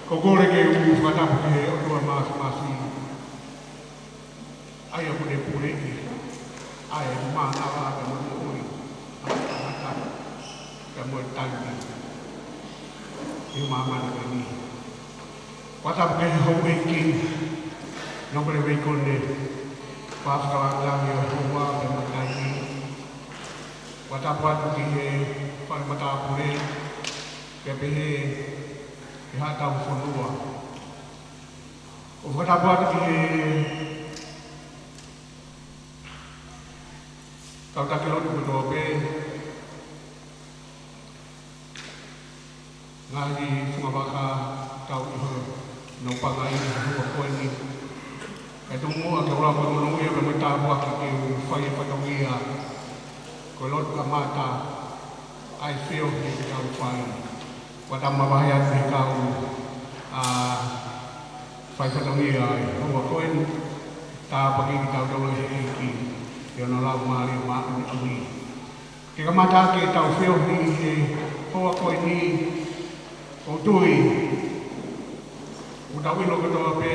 Kogore ke u whatapu ke o tua masi ai a pune pune ki ai mana wa ka mo ui ata ka mo tangi e mama na ni whatapu ke ho e ki no pere wei kone whafkawa langi o hua ka mo tangi whatapu atu ki he whakamata pune ke pehe ke hata ufonua. O whatapu atu ki he tau take lotu ko tō pē ngāhi whakawaka tau iho no pangai hua koe ni. E tō mua ke ora koe mono ia me mai tāpua ki ke whai e whataungia ko lotu ka mata ai whio he tau whai. Wata mawahi atu he kau whai whataungia ai hua koe ni tā paki ki tau tolo he eki. Yo no lau maari o maari o ni. Ke kamata ke tau whio ni he hoa koe ni o tui. O tau ino katoa pe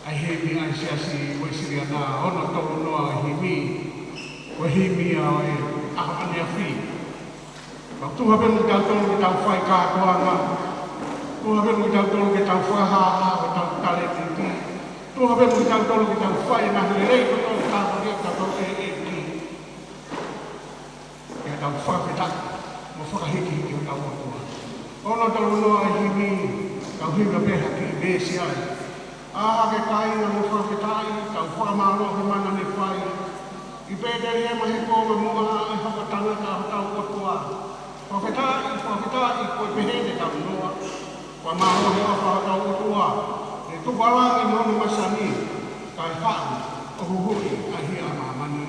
ai he mi ai siasi o isiri ana ono tolo noa he mi o he mi a o e aho ane a whi. Pau tuha pe mo tau tolo ke tau whai kātoa ngā. Tuha pe mo tau tolo ke tau whaha a o tau tale titi. Tuha pe mo tau tolo ke tau whai na hirei koto tāpare tau e ki. Ke tau whakawhetaka, mo whakahiki hiki o tau atua. Ono tau noa e himi, tau hima peha ki bēsi ai. Aha ke tai na mo whakawhetai, tau whakamāloa he mana ne whai. I pēteri he mahi kōma mua e hapatanga ka tau atua. Whakawhetai, koe pehene tau noa. Whamāloa he awha tau atua. E tuparangi mono masani, kai whāu. Ohuhui ahi a mamani.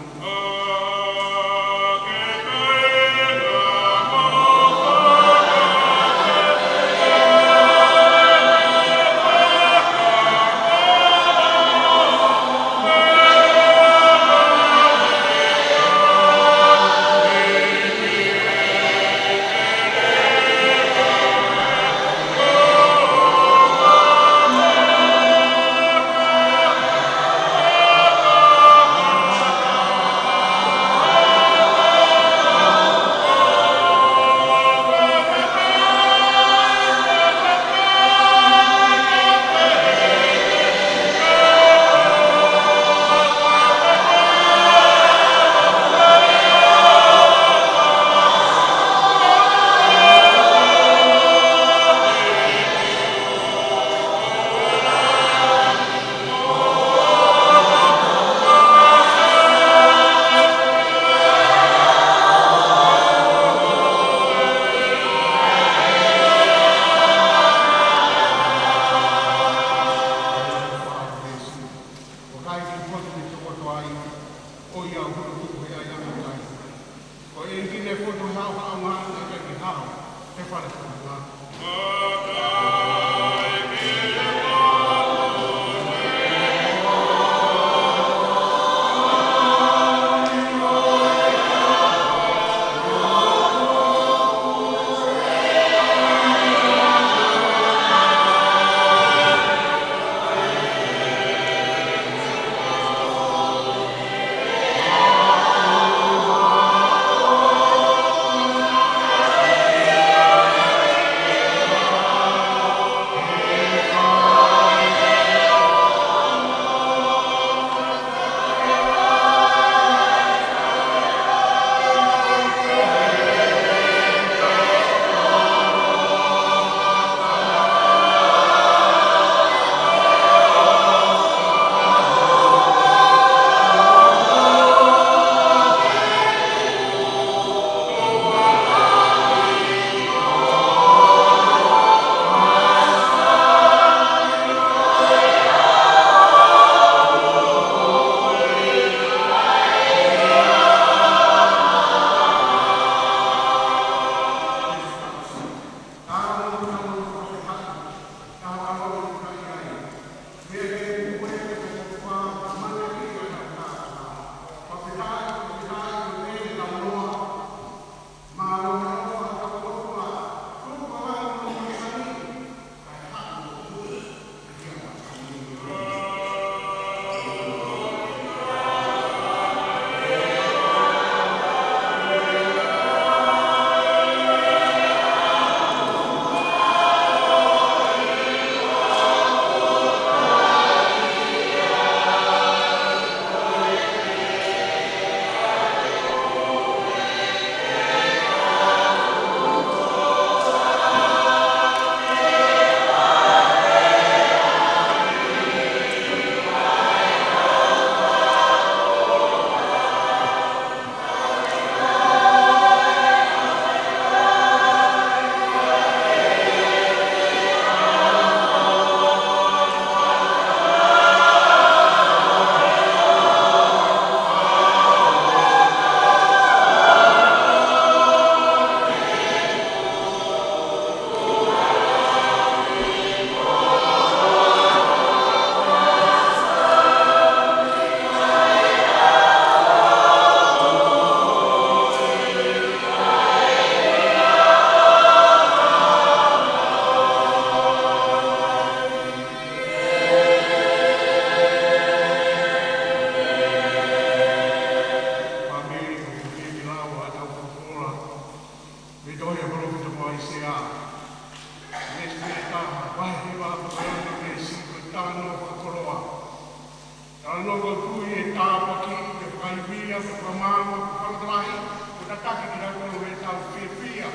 ke pamama whakarahi, ko tataki ki rau kono e tau whiawhia.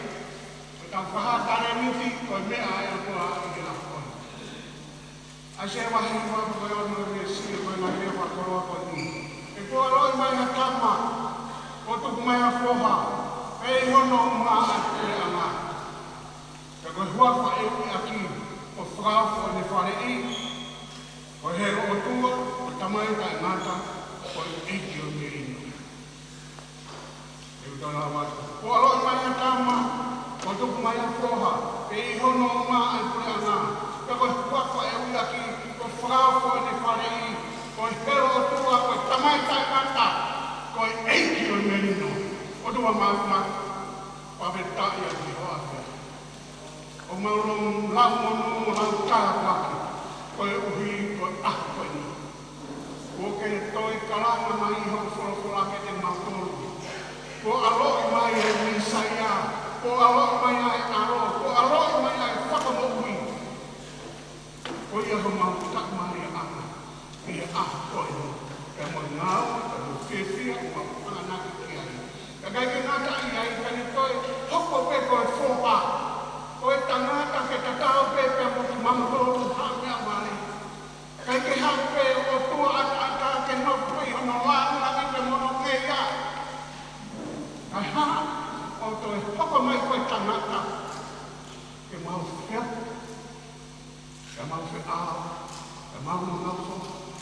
Ko tau whahatare muti, ko mea e o toa i ke la kono. A se wahi wha ko e ono e sile ko e ngai lea whakoroa ko ni. E kua roi mai ha tama, ko tuku mai ha whoha, e hono maa a kure anga. Ka koe huafa e ui aki, ko whakawha ne whare i, ko he roa tua, ko tamai ka e ngata, ko e eiki o me ino. E utana watu. Ko roi mai ha tama, ko tuku mai ha whoha, e hono maa a kure anga. Ka koe huafa e ui aki, ko whakawha ne whare i, ko he roa tua, ko tamai ka e ngata, ko e eiki o me ino. O tua maa pawetai a ki hoa te. O maurong lau monu, lau kāwaki, koe uhi, koe koe ni. Ko ke toi karanga mai ho whorowhora ke te mātoro. Ko aloi mai e misaia, ko aloi mai e aro, ko aloi mai e whakamohui. Ko ia ho mau tak mai e ana, i e koe ni. Ka mo ngāo, ka mo whiawhia, ka mo whanganaki ki ai. Ka kai ke ngata i ai, ka ni koe, hoko pe koe whoa. Koe tangata ke tatao pe pe mo ki mamahoro hāmea wale. Kai ke haupe o tua ata ke nopo i hono wānu langi pe mono kea. Kai ha, o toi hoko mai koe tangata. Ke mau whia, ke mau whiao, ke mau ngafo,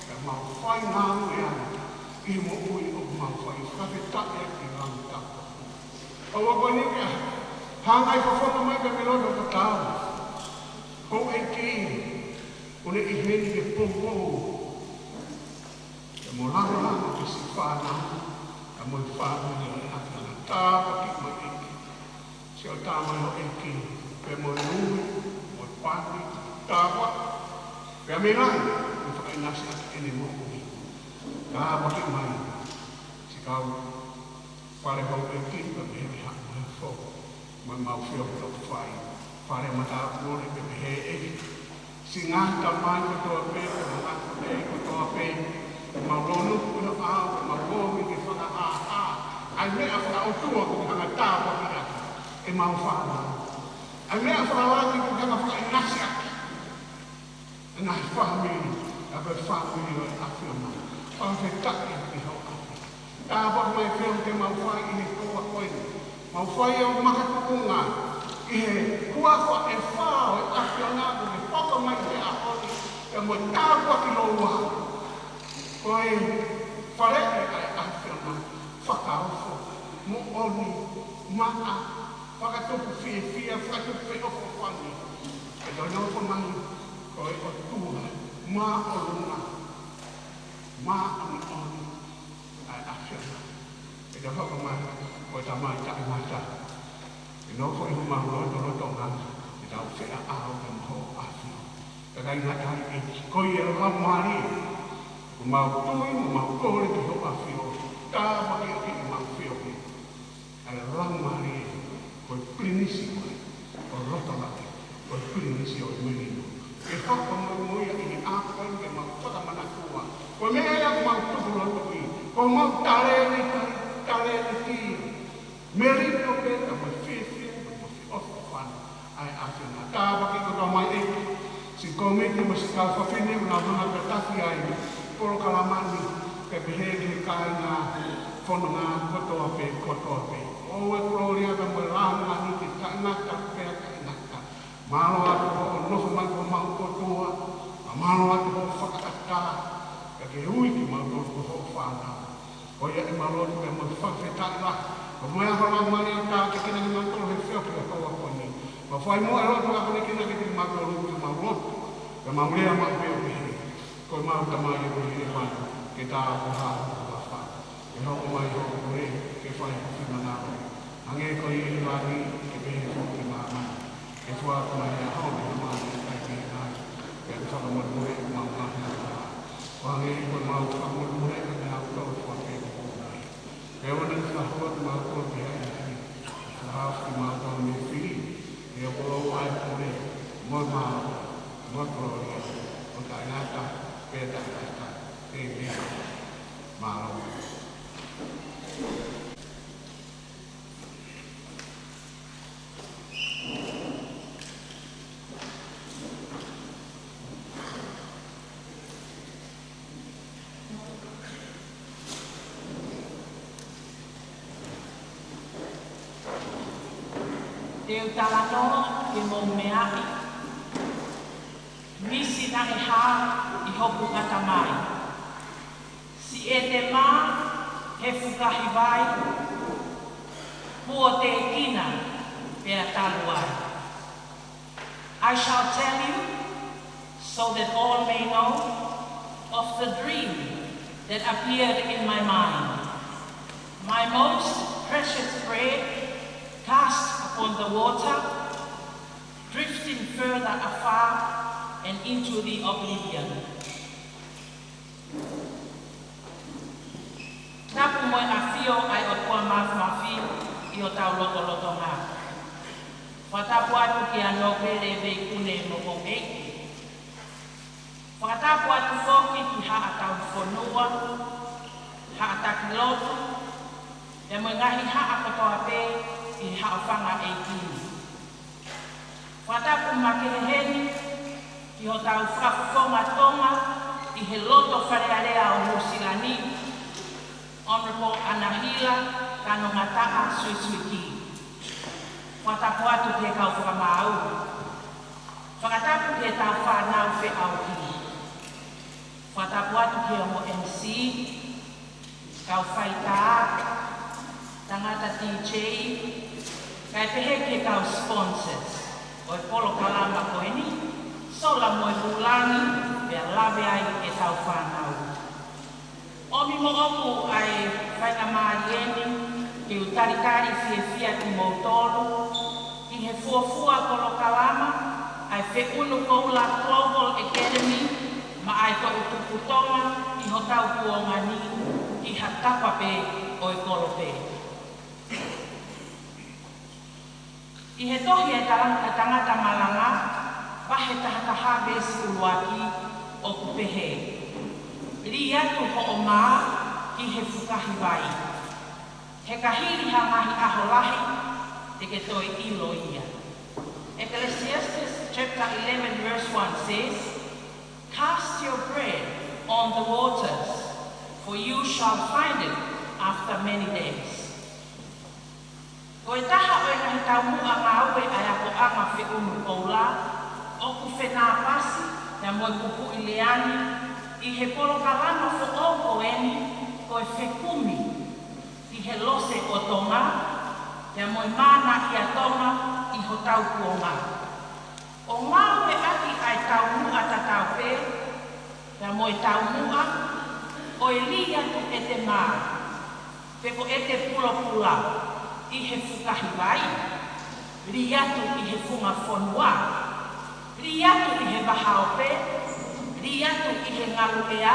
ke mau whai ngāmu e ana. I mo ui o mau whai whawhetake ki rangta. O wako ni kia, hangai whawhona mai pe melono ka tau. Ho e ki, o ne i heni ke pompo. Ke mo langa ke si whāna, ke mo i whāna ni o e hati ana tāpa ki mai e ki. Si o tāmai o e ki, pe mo i nui, mo i pāni, tāpa. Pe a me nai, i whakainasi ati ene mo ui. Ka waki mai, si kau whare hau e ki, pe me he hau he whau. Mai mau whio ko whai, whare mata kore pe me he e. Si ngata mai ko toa pe, ko ngata pe, ko toa pe, ko mau ronu ko no au, ko mau romi ki whaka a. Ai mea whakautua ko hanga tāpa ki ati, e mau whana. Ai mea whakawangi ko hanga whakainasi ati. E ngai whamiri, a pe whamiri o e awhia mai. Whawhetake ki hau ati. Tāpa mai whio te mau whai i he toa koini. Mau whai au makatukunga i he kuawha e whao e awhia ngāku e whaka mai te ahori e mo tāpua ki loua. Koe whareke ai awhia ngā whakaofo, mo oni, maa, whakatupu whiawhia, whakatupu whiofo whangi. E doi nofo mai, koe o tua, maa o luna, maa oni oni, ai awhia ngā. E doi hoko mai, koe ta mai ta mata. E no fo i huma roto roto ngā, e tau whea ao te maho awhia. Ka kai ngā tai e koi e rau maari. Ko mau tui, mo mau kore ki ho awhia. Tā waki o ki i mau whio ki. E rau maari e, koe prinisi koe, o roto laki, koe prinisi o i merino. E hoko mo moia i ni ākoe ke mau whakamana kua. Koe mea ea ko mau tuku roto i, ko mau tarele ki. Merino pe, ka mo whiawhia, ka mo whiofo whana. Ai awhia ngā tāwaki ko tau mai eki. Si komiti mo si kau whawhine, una whana pe tafi ai. Poro kalamani, ke pehe ke kai ngā whono ngā kotoa pe. O e kuroria ka mo rāna ni ke ka ingata, pēa ka ingata. Mālo atu ho o nofo mai ko mau kotoa. Mālo atu ho whakatata. Ka ke hui ki mau nofo ho whana. O ia e maloni pe mo whawhetai la. Ko moe a whanau mani o tā ke kina ki mātoro he whio ki a kaua koni. Ma whai mo e roto a kone kina ki te mātoro ki mau roto. Ka mau lea mau peo ki he. Ko mau tamai e koni e mai ke tā ko hao ko whawha. E hoko mai hoko kore ke whai hoki manao. Ange ko i iwani ke pehe hoki māma. E whua ko mai a hao ki māma e kai ki nai. Ke whakamore e mau ngahi a wha. Wange i ko mau whakamore e me hao tau wha pe ko mai. E wana ni whahua ki mau kore pe ai ki. Whahau ki mau tau me whiri. E o kolo ai kore. Moi maa. Moi kore. O ka ingata. Pēta ingata. E mea. Maa rau. Te utalanoa ke mo mea'i. Misi na e hā I hopu katamai. Si e te mā he fukahi vai. Pua te kina pēr talu ai. I shall tell you so that all may know of the dream that appeared in my mind. My most precious bread cast upon the water, drifting further afar and into the oblivion. Tapu moe a whio ai o kua mafi I o tau loto ngā. Whatapu atu ki anō pere vei kune mo o eiki. Whatapu atu whoki ki haa tau whanua, haa taki lotu, e mo ngahi haa katoa pē I haa whanga eiki. Whatapu makeheni ki ho tau whawhonga Tonga I he loto wharearea o Nusilani, Honorable Anahila kano ngataa suisuiki. Whatapu atu te kau whakamau. Whakatapu te tau whanau whe au ki. Whatapu atu ke o MC, kau whaita, tangata DJ, kai pehe ke kau sponsors. Oi polo kalama koeni, sola moe bulangi, pia lawe ai e tau whanau. Omi mo oku ai whainga maarieni, ke utaritari fia ki mautolu, ki he fuafua kolo kalama, ai whe unu koula Global Academy, ma ai ko utuputonga, I ho tau puongani, I hatapa pe oi kolo pe. I he tohi e tangata malanga, wahe tahataha besi uluaki o kupehe. Ri atu ho o mā ki he fukahi vai. He kahiri hangahi aholahi te ke toi ilo ia. Ecclesiastes chapter 11 verse 1 says, Cast your bread on the waters, for you shall find it after many days. Ko e taha o e ngahi tau mua ngā ue ai ako anga whi unu koula, o ku whenā pasi, na moe kupu I leani, I he polo kalama fo oko eni, ko e whekumi, I he lose o Tonga, na moe mana I a Tonga, I ho tau kuonga. O ngā ue aki ai tau mua ta tau pē, na moe tau mua, o e li atu e te mā, pe ko e te pula pula, I he fukahi vai, ri atu I he funga whanua, ri atu I he bahao pē, ri atu I he ngaru ea,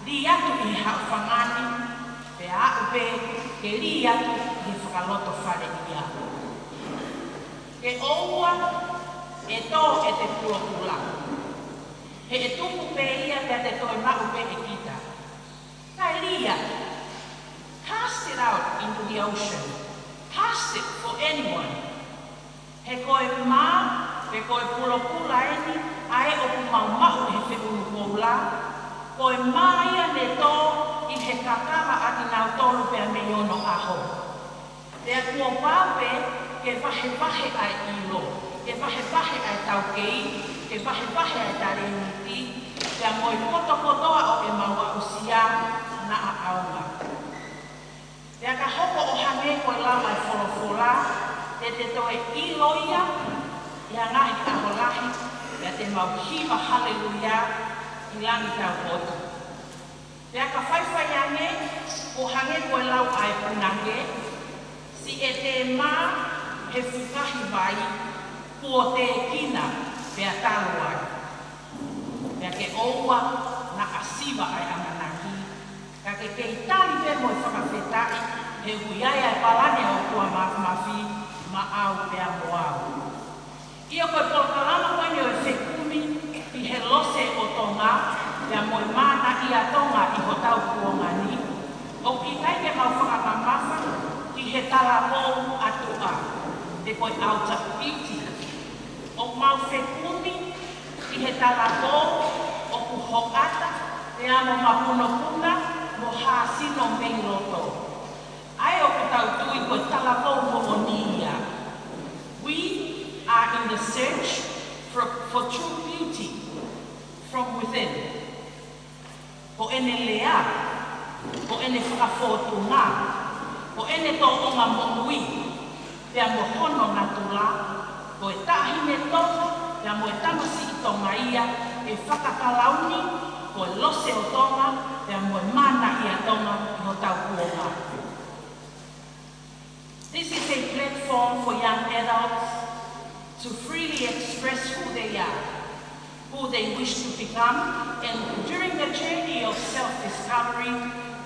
ri atu I he hau whangani, pe a upe ke ri atu I he whakaloto whare ia. Ke oua e tō e te pula pula. He e tupu pe ia te te toi mau pe e kita. Kai ri atu. Cast it out into the ocean. Cast it for anyone. He koe mā, he koe pula pula eni, ai o ku mau he whi unu koula. Koe mā ia ne tō I he kakara ati nau tolu pe a me ono aho. Te a kua pāpe ke wahe ai ilo, ke wahe ai tau kei, ke wahe ai tare niti, te a moi kotoa o e maua usia na a aunga. Te a ka hoko o hange koe la mai wholofola, te toe iloia, ia ngahi aholahi, ia te mauhiwa haleluia, I langi tau kotu. Te a ka whaiwhai ange, o hange koe lau ai punange, si e te mā he fukahi vai, kua te kina pēr talu ai. Pea ke oua na asiwa ai ananaki, ka ke kei tali pe moi whakawhetai, he huiai ai palane o kua mafi ma au pēr moau. Ia koe polkalama koe ni o e whekumi, I he lose o Tonga, pea moi mana I a Tonga I ho tau kuongani, o ki kai ke mau whakamamafa, ki he tala mou atua, te koe auta piti. O mau whekumi, ki he tala mou, o ku hokata, te amo mahuno puna, mo hāsino mei roto. Ai o ku tau tui koe tala mou mo o nia. whakafōtu ngā. Ko ene tō o ngā mōmui, pia mo hono ngā tūla, ko e tāhine tō, pia mo e tamasi i Tonga ia, e whakakalauni, ko e lose o Tonga, pia mo e mana i a Tonga i ho tau kuonga. This is a platform for young adults to freely express who they are, who they wish to become, and during the journey of self-discovery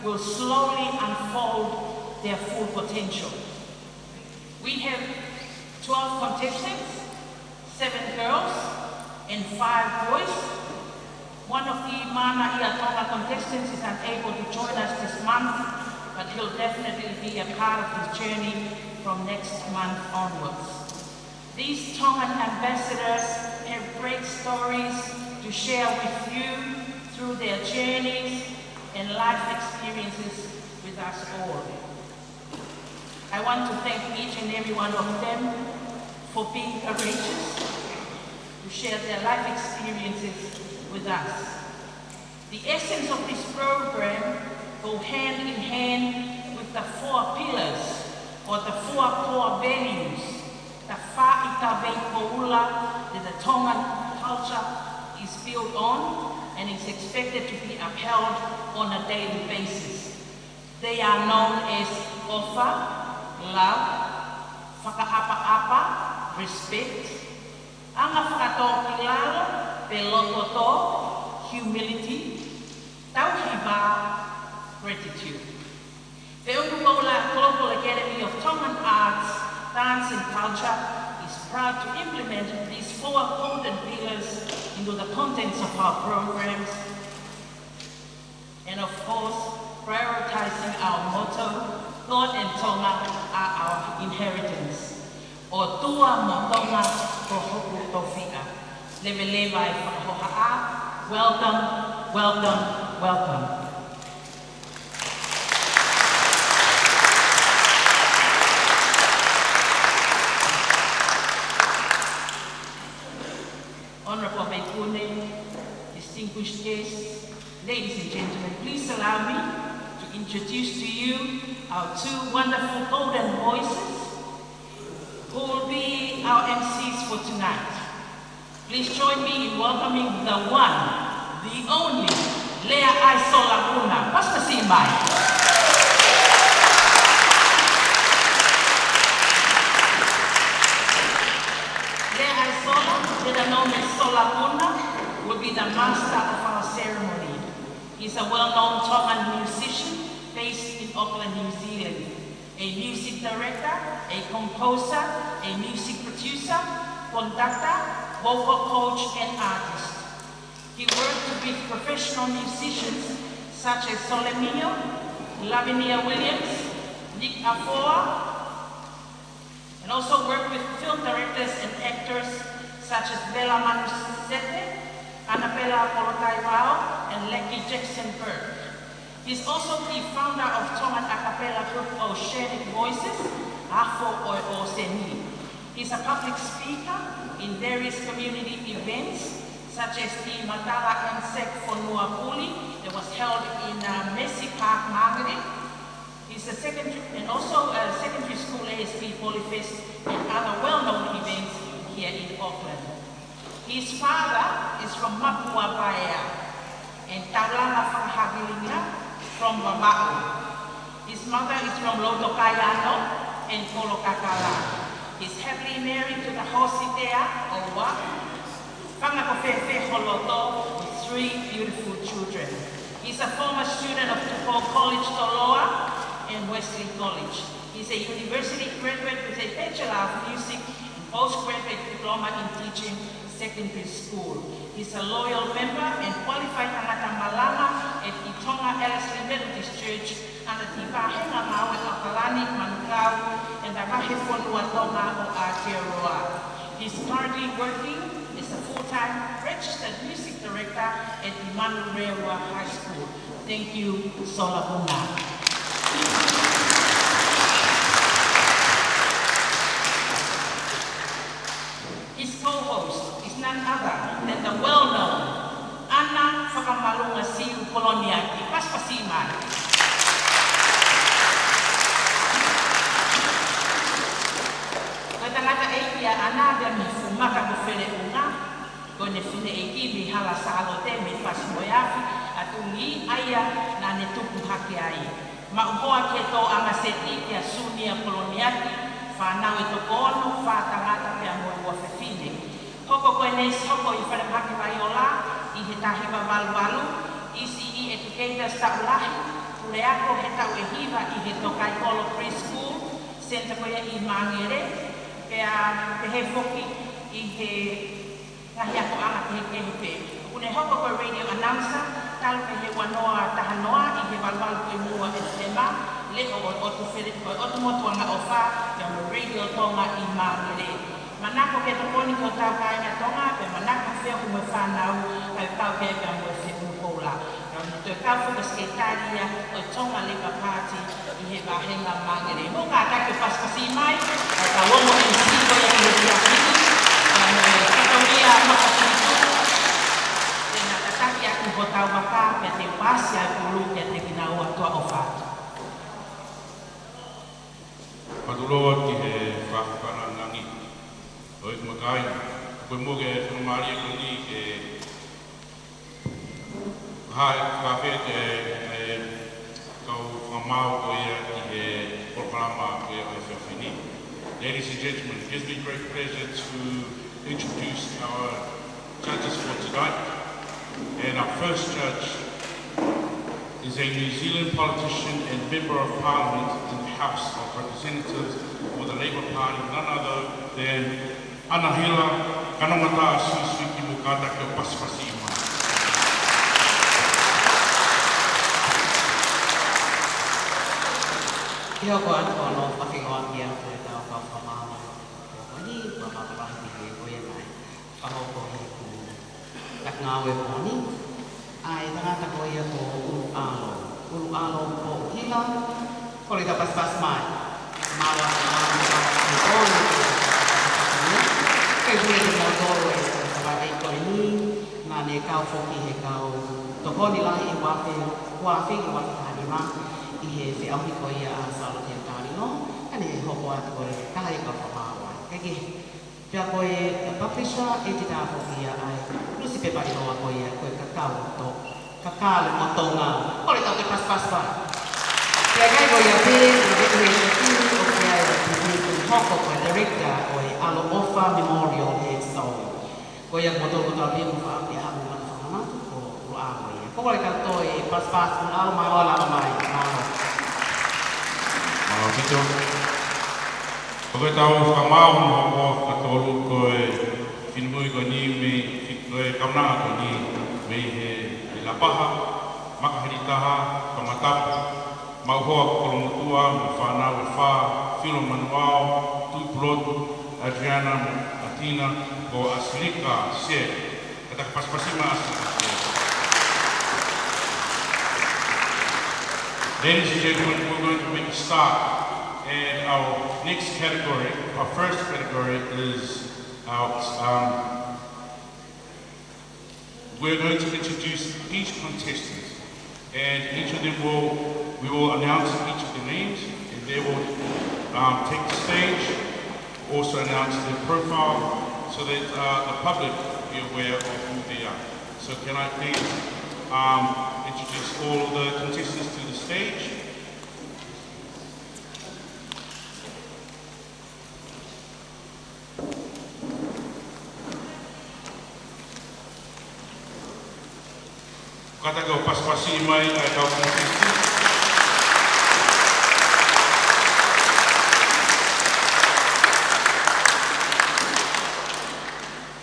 will slowly unfold their full potential. We have 12 contestants, 7 girls and 5 boys. One of the Mana Ia Tonga contestants is unable to join us this month, but he'll definitely be a part of this journey from next month onwards. These Tongan ambassadors have great stories to share with you through their journeys and life experiences with us all. I want to thank each and every one of them for being courageous to share their life experiences with us. The essence of this program go hand in hand with the 4 pillars or the 4 core values, the whāita vei koula that the Tongan culture is built on and is expected to be upheld on a daily basis. They are known as ofa, love, whakaapa-apa, respect, anga whakatō ki lalo, pelototo, humility, tauhiwa, gratitude. The Urukola Global Academy of Tongan Arts, Dance and Culture is proud to implement these 4 golden pillars into the contents of our programs, and of course, prioritizing our motto, God and Tonga are our inheritance. O tua mo Tonga ko hoku tofika. Leve leva e whakahoha. Welcome, welcome, welcome. Honorable Meikune, distinguished guests, ladies and gentlemen, please allow me to introduce to you our 2 wonderful golden voices who will be our MCs for tonight. Please join me in welcoming the one, the only, Lea Aisola Kuna. Basta si Mai. Lea Aisola, better known as Sola Kuna, will be the master of our ceremony. He's a well-known Tongan musician based in Auckland, New Zealand. A music director, a composer, a music producer, conductor, vocal coach, and artist. He worked with professional musicians such as Solemio, Lavinia Williams, Nick Afoa, and also worked with film directors and actors such as Bella Manusete, Annabella Polotaivao, and Lecky Jackson-Burke. He's also the founder of Tongan a cappella group Oceanic Voices, Afo o Seni. He's a public speaker in various community events, such as the Matala Ensek Fonua Puli that was held in Messi Park, Margaret. He's a secondary school ASP Polyfest and other well-known events here in Auckland. His father is from Mapua Paea and Taulanga Whakahagilinga from Wabao. His mother is from Lotokaiano and Kolokakala. He's happily married to the Hositea Owa, Whangakofefe Holoto, with 3 beautiful children. He's a former student of Tupo College Toloa and Wesley College. He's a university graduate with a Bachelor of Music and postgraduate diploma in teaching secondary school. He's a loyal member and qualified tangata malama at the Tonga Ellerslie Methodist Church under the Pahenga Maui Akalani Manukau and the Kahefonua Tonga o Aotearoa. He's currently working as a full-time registered music director at the Manurewa High School. Thank you, Solabuna. His co-host is none other than the well-known Ana Whakamalunga Siu Koloniaki. Paspasimai. tupungi aia na ne tupu hake ai. Ma uhoa ke tō anga seti kia sunia koloniati, whanau e toko ono, whātangata pia morua whewhine. Hoko koe nes hoko i whanapake vai o la, i he tahiwa walu, ECE Educators tau lahi, ule ako he tau e hiwa i he tokai kolo preschool, senta koe i Mangere, pia he foki i he ngahi ako anga te he kehepe. Une hoko koe radio announcer, talu pe he wanoa tahanoa i he walu koe mua e tema, leo o tu motuanga o wha, kia mo radio Tonga i Mangere. Manako ke tokoni ko tau kainga Tonga, pe manako whea hume whanau, kai tau ke pia mo e whetu pola. Te kau whakasketaria o Tonga Labour Party i he wahenga Mangere. Mo ka take paspasi mai, ai ka wongo i siko i he tiahini, katoria makasinitu, tēnā tataki aku ho tau waka, pe te wasi ai pulu kia te kina ua toa o whātu. Patuloa ki he whakapana ngangi. Oi kumakai, koe moge whanamari e koni e hai whawhea te kau whamau o ia ki he porkarama o ia o whewhini. Ladies and gentlemen, it gives me great pleasure to introduce our judges for tonight. And our first judge is a New Zealand politician and member of Parliament in the House of Representatives for the Labour Party, none other than Anahila Kanamata Suisuki Mukata ke Pasipasi Ima. Kia ko atu ano whakingoa kia koe tau kau whamama. Koe ni, whamakarangi koe koe nai. Whahoko hi ku takngāwe pōni. Ai tangata koe ia ko uru alo. Uru alo ko hila. Kore ka paspas mai. Mawa ke pōni. Kei hui te mau tōro e sa wai koe ni. Nā ne kau whoki he kau. Tokoni lahi i wafe. Wafe i wafe tāni mā. I he whiauhi koe ia a salo te tāri no, ane he hoko atu koe kahari ka whamāua. Keke, pia koe publisher e te tāwho ia ai, lusi pe pari noa koe ia koe kakau to, kakalu mo Tonga, kore tau te paspaspa. Pia kai koe ia pe, i vetu e te o kia e te hoko koe director koe Alo Ofa Memorial Headstone. Koe ia koto koto api mu whaampi amu mana whamamatu ko rua koe ia. Kore kato e paspas un alo maua lama mai, Kito. Koe tau whamau no katolu koe whinmui koe ni me koe kaunaa koe ni me he lapaha, makahiritaha, kamatapu, mauhoa kolomotua, me whanau e wha, Philo Manuao, Tupulotu, Adriana Martina, ko Asilika Se. Kata paspasima Asilika Se. Ladies and gentlemen, we're going to make a start. And our next category, our first category is our, we're going to introduce each contestant. And each of them we will announce each of the names, and they will take the stage, also announce their profile, so that the public be aware of who they are. So can I please introduce all the contestants to the stage? Kata kau pas-pasi mai ai kau contestant.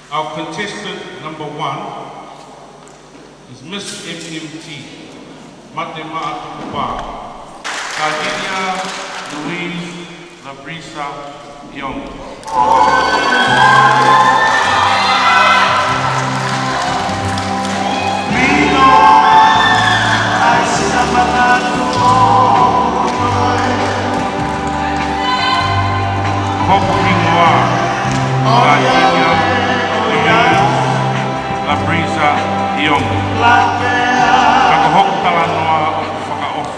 Our contestant number 1 is Miss MMT, Mate Maatukupa, Cardinia Louise Labrisa Young. Hopkinwa, Cardinia Louise Labrisa Young. Kakahok talanoa o whakaofu.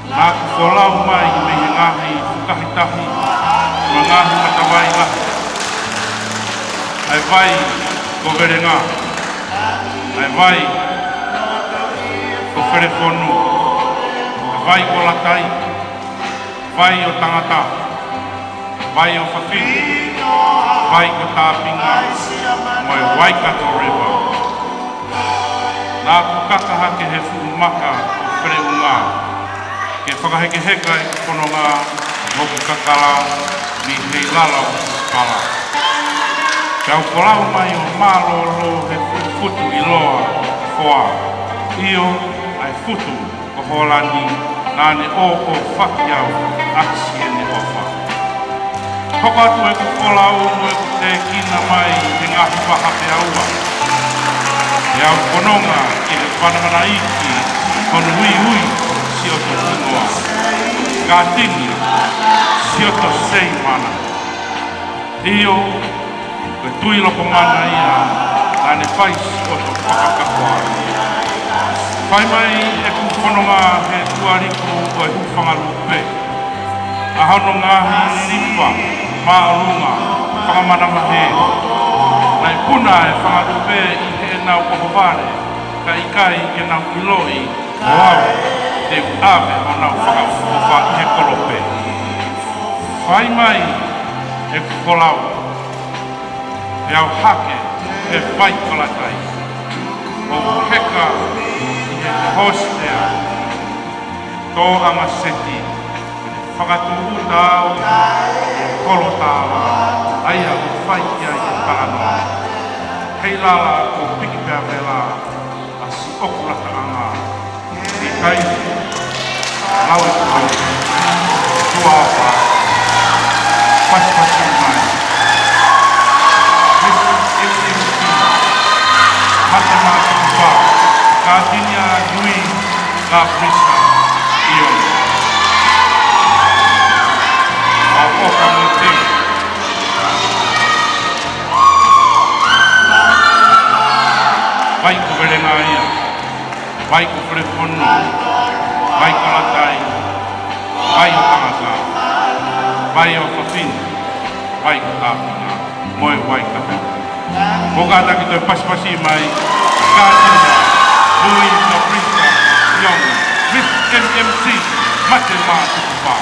Nā kuwholau mai me he ngahi whakahitahi, ma ngahi matawai ngahi. Ai vai ko verenga. Ai vai wherewhonu, vai ko latai, vai o tangata, vai o whawhiti, vai ko tāpinga, mo e Waikato River. Nā kukakahake he whuumaka o whereunga, ke whakaheke heka e kononga mo kukakala ni hei lala o pala. Kia ukolau mai o mālolo he futu I loa whoa. Io ai futu ko holani nāne o whakiau aksi e ne ofa. Hoko atu e ku kolau mo e ku te kina mai te ngahi whahape aua. E au kononga ki he whanamana iki konu hui hui si o to kungoa. Ka tini si o to sei mana. Io ke tui loko mana ia nāne whaisi o to whakakakoa. Whai mai e ku whanonga he tuariku o e huwhangaru pe. A hano ngahi nipa, maarunga, whangamanama he. Nai puna e whangaru pe I he nau kohoware, ka ikai ke nau iloi, o au te ave o nau whakawhuwa I he kolope. Whai mai e ku kolau, e au hake e whai kolatai. O heka I he hostea, tō anga seti, whakatuhu tāu, kolo tāwa, aia o whai kia I he paranoa. Hei lala ko piki pēr vela, a si okurata anga, I kai, lau e kau, tua apa, pasi mai. Matematika, katinya nui, la prisa, ion. Ako kami ting. Vai ko verenga ia, vai ko wherewhonu, vai ko latai, vai o tangata, vai o whawhini, vai ko tāpina, moe Waikato. Ko kātaki toi pasipasi mai, kātina, Louis Mabrisa, Young, Miss MMC, Matematika.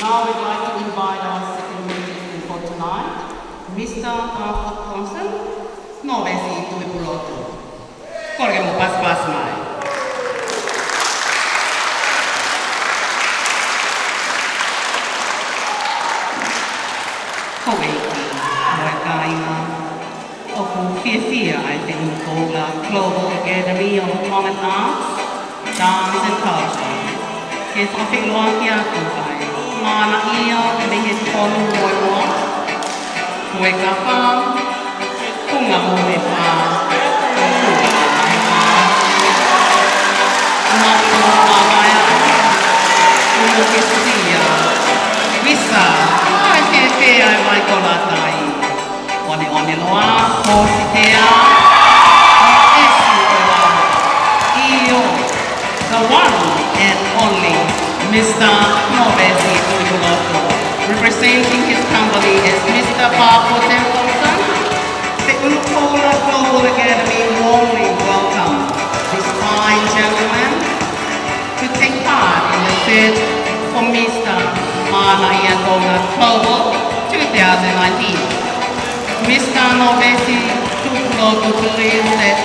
Now we'd like to invite our second musician for tonight, Mr. Arthur Thompson, Novesi Tuipulotu. Korgemu pas mai. Koweiki, Moekaina, Oku Fia I think Kola Global Academy of Common Arts, Dance and Culture. Kes Offiloa Kia Kukai. Mana ia mehe tonu moe moa, koe ka wha, kunga moe wha, o kua moe wha. Mato awaya, kumu ke sia, wisa, ai ke whea e mai ko latai. One loa, hosi tea, o esi o loa, io, the one and only, Mr. Novesi Tuipulotu. Representing his company is Mr. Paco Templeton. The Unukola Global Academy warmly welcome this fine gentleman to take part in the bid for Mr. Malayakola Global 2019. Mr. Novesi Tuipulotu believes that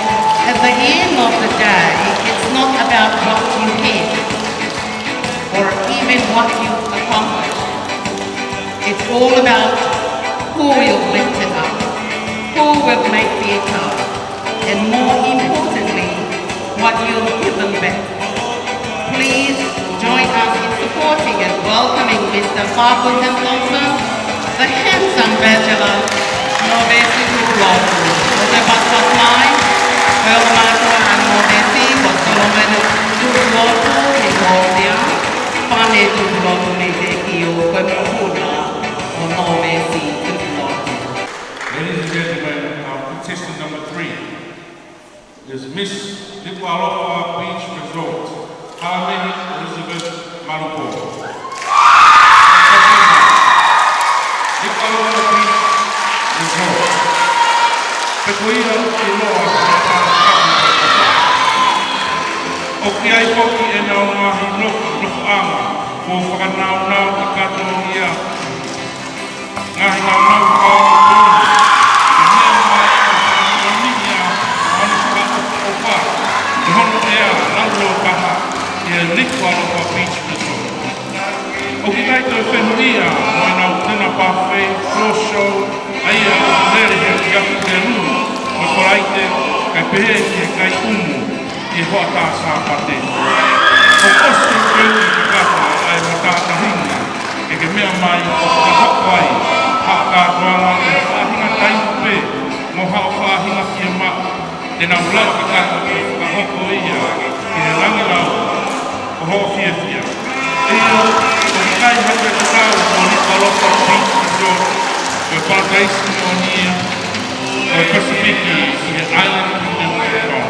at the end of the day, it's not about what you hit or even what you accomplish. It's all about who will lift it up, who will make it up, and more importantly, what you'll give them back. Please join us in supporting and welcoming Mr. Paco Templeton, the handsome bachelor, Novesi Tuipulotu. Ode paspat mai, Koe o mātua anō beti, ko tolo menu tupulotu, he kōtia, pane tupulotu me te ki o koe mohuna o nō beti tupulotu. Ladies and gentlemen, our contestant number 3 is Miss Lipalofa Beach Resort, Halamehi Elizabeth Malupo. Lipalofa Beach Resort. Pekoia ke loa o ki ai poki e nao ngahi loko anga ko whakanau ka katoa ia. Ngahi nau ka o Lipalofa Beach Resort. O ki kai tau whenuia, mai nau tena pawhai, floor show, aia lere he ki aku te ruru, o koraite, kai pehe ki kai umu, i hoa tā sāpate. O koste keu ki kata ai mo tāta hinga, e ke mea mai o ka hakwai, haka tuanga e whahinga taipu pe, mo hao whahinga ki e maa, tena ulau ki kata ki ka hoko ia, ki he rangi lau, o hoa fia fia. Eo, o kai hake te tau o Lipalofa Beach Resort, o Palakaisi o Nia, o Pasifiki, i he Island Kingdom of Tonga.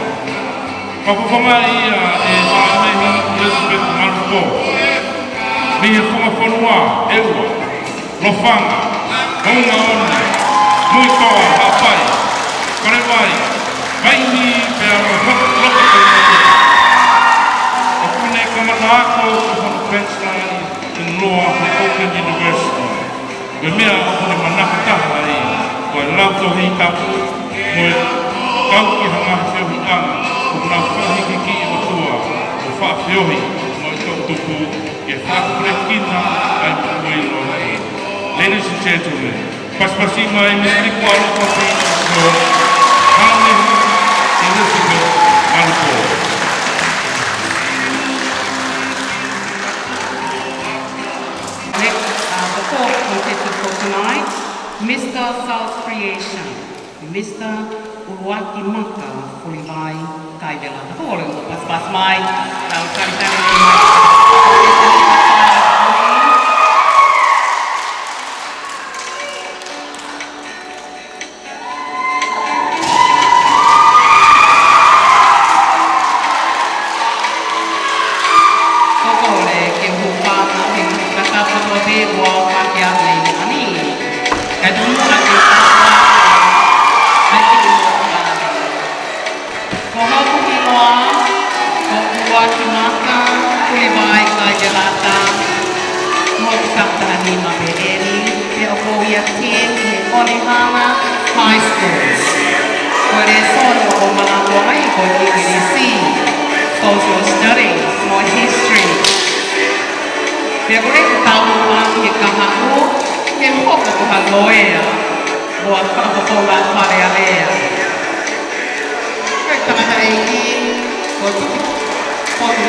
Whakawhanga ia e Halamehi Elizabeth Malupo. Mi he whakawhanua, eua, lofanga, honga one, mui toa, hapai, korewai, maini pia o whakaloka kau Kamanaako on the benchline in law at Oakland University. We mea o kone manakataha ai, koe lauto hei tapu, moe kauki hanga whiohi anga, ko nau whahiki ki i watua, o whaafiohi, moe tau tupu, e whakurekina ai koe loa e. Ladies and gentlemen, paspasi mai Miss Lipalofa Beach Resort, Halamehi Elizabeth Malupo. Contested for tonight, Mr. South Creation, Mr. Uruaki Maka, Fulivai, Kaivela. Tuolun pas mai, High schools, where they saw social studies, more history. They're going to tell you kahaku, they hope to have lawyer, or a pola parealea.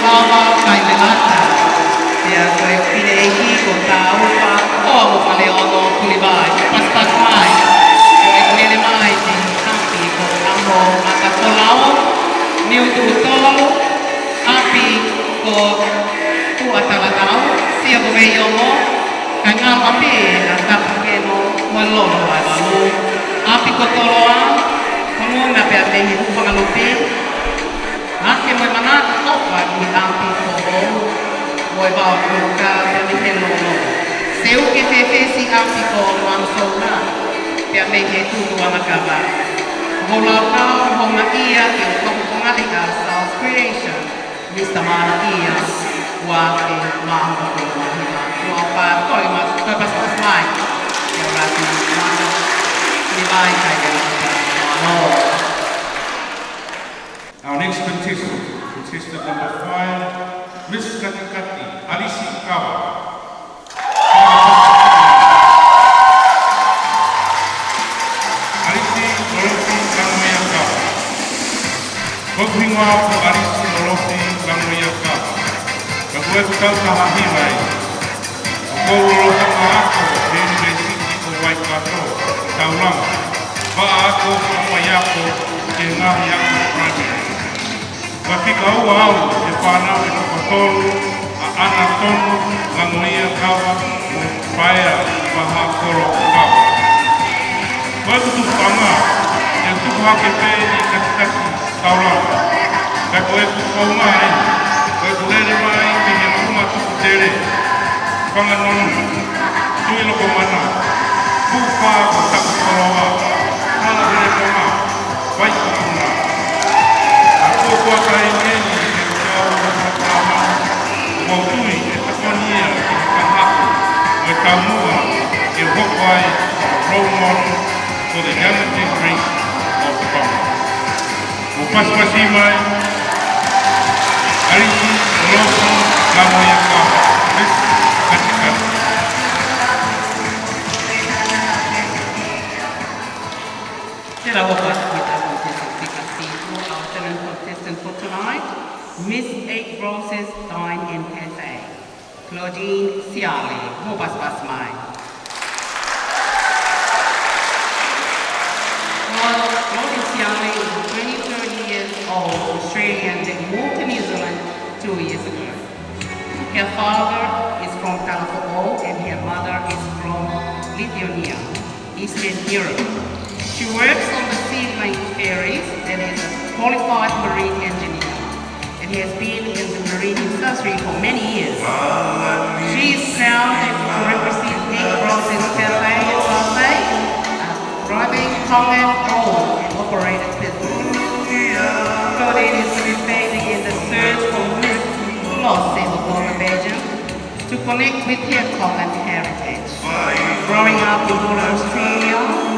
Lava Kaimelata, they are going to be Kotaupa, or Paleono Kulivai, Pastas Mai, Nele Mai, Happy, Amo, Matacolao, New Tutolo, Happy, Tuatalatao, Sia Boveyomo, Kangamapi, Atapeno, Malolo, Ivalu, Happy Cotoloa, Comuna Beate, Pangalupi. Ake mo mana opa ni ampi ko mo ba ko ka ni hello no seu que fefe si ampi ko man so na pia me ke tu wa makaba mo la ka mo na ia ke ko ko ngati ka South Creation Mr. Mana ia wa ke ma ko ko ma pa ko ma ko pas pas mai ya ra ti ma ni bai ka ya no. Our next contestant number 5, Miss Katikati, Alisi Kawa. Alisi Lolofi Langoya Kawa. Paghinga po Alisi Lolofi Langoya Kawa. Kabuhay ko tao sa hahimay. Ako Lolofi nga ako, University of Waikato, Taulang. Ba ako, papayako, ke ngahi aku primary. Ka whika ua au e whanau e whakatolu a ana tonu ngangoia kawa o whaea paha koro kawa. Koe kutu whanga e tuku hake pē i kakitaki tauranga. Ka koe kutu mai, koe kulere mai ki he mahunga tuku tere. Whanga nonu, tui loko mana, pūwha ko taku koroa, hala here konga, wai kutuna. A kua kai eni e kau whakama, wau tui e takonia e kahaku, me kaumua e hokwai role model for the younger generation of Tonga. O pasipasi mai, ariki, loku, kamoia kaha. Our talent contestant for tonight, Miss 8 Roses Dine and Cafe, Claudine Siale, Mobas Basmai. Claudine Siale is 23 years old, Australian that moved to New Zealand 2 years ago. Her father is from Talafo and her mother is from Lithuania, Eastern Europe. She works on the seaplane ferries and is a qualified marine engineer and has been in the marine industry for many years. She is proud to represent 8 Roses Cafe and Cafe, a thriving Tongan-owned and operated business. Claudine is participating in the search for lost in the Tonga region to connect with her Tongan heritage. Growing up in rural Australia,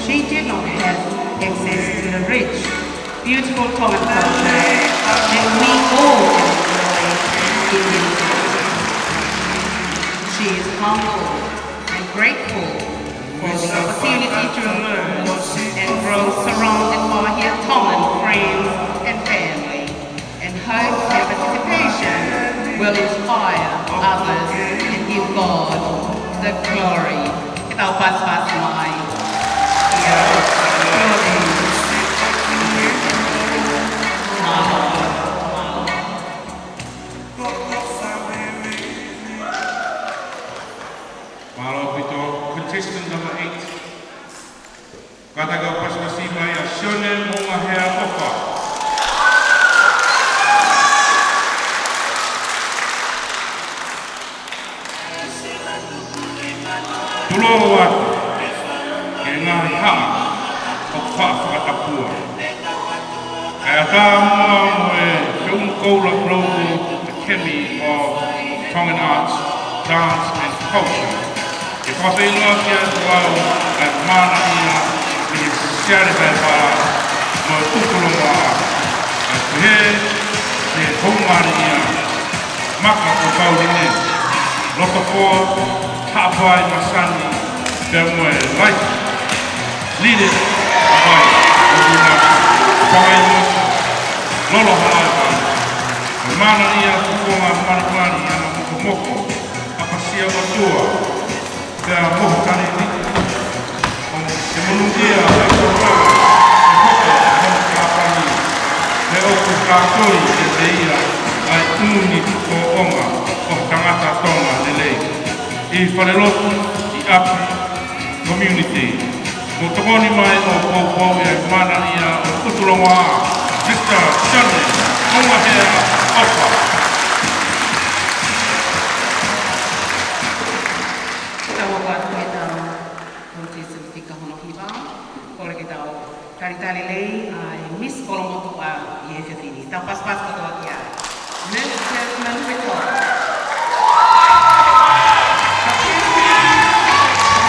she did not have access to the rich, beautiful Tongan culture that we all enjoy in New Zealand. She is humble and grateful for the opportunity to learn and grow surrounded by her Tongan friends and family, and hope her participation will inspire others and give God the glory. Kita pas-pas mai. Malo pito contestant number 8. Kataga pasipasi mai a Shone Monga Hea Opa. Tuloa watu, ke ngahi haa, o whaafakatapua. Kaya tā mua mo e whiun koura Global Academy of Tongan Arts, Dance and Culture. E whawhenua ki atu au e mana ia i e siare hei wha mo e tukulonga e kuhe e houmari ia maka o kaurine. Lota koa, hawai masani, te mo e life. Lead it, away, o runaka. Whai mosa, lolo hae wai. E mana ia kukonga manapani ana moko moko, apasia matua, te a moho kane niki. E monungia e koroa, e hoka e hono kāpani, me oku kātori e te ia, ai uni o onga, o tangata Tonga lelei. I wharelotu, i api, community. Mo tokoni mai o Pau e mana ia o Kuturonga, Mr. Shane, Monga Hea Opa. Tawa watu e tau Roti Sifika Honohiwa, kore ke tau karitari lei ai Miss Kolomotu a i e whiwhini. Tau pas-pas kotoa ki ai. Miss Jasmine Whittle.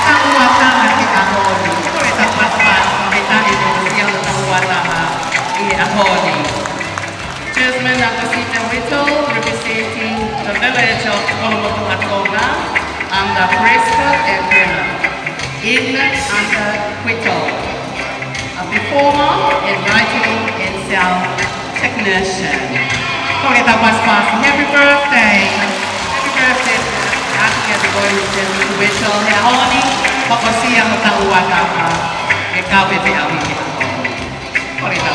Tau wataha ki ahoni. Kore tau pas-pas me tani no siau tau wataha i ahoni. Jasmine Nakasita Whittle representing the village of Kolomotu a Tonga. Under Prescott and Brenner, Ignorant under Whittle, a performer and writing and sound technician. Kore ta pas-pas, happy birthday! Happy birthday! Happy at the boy Jasmine Whittle. He ahoni, papasia mo tau waka e kawe te awi ke ahoni. Kore ta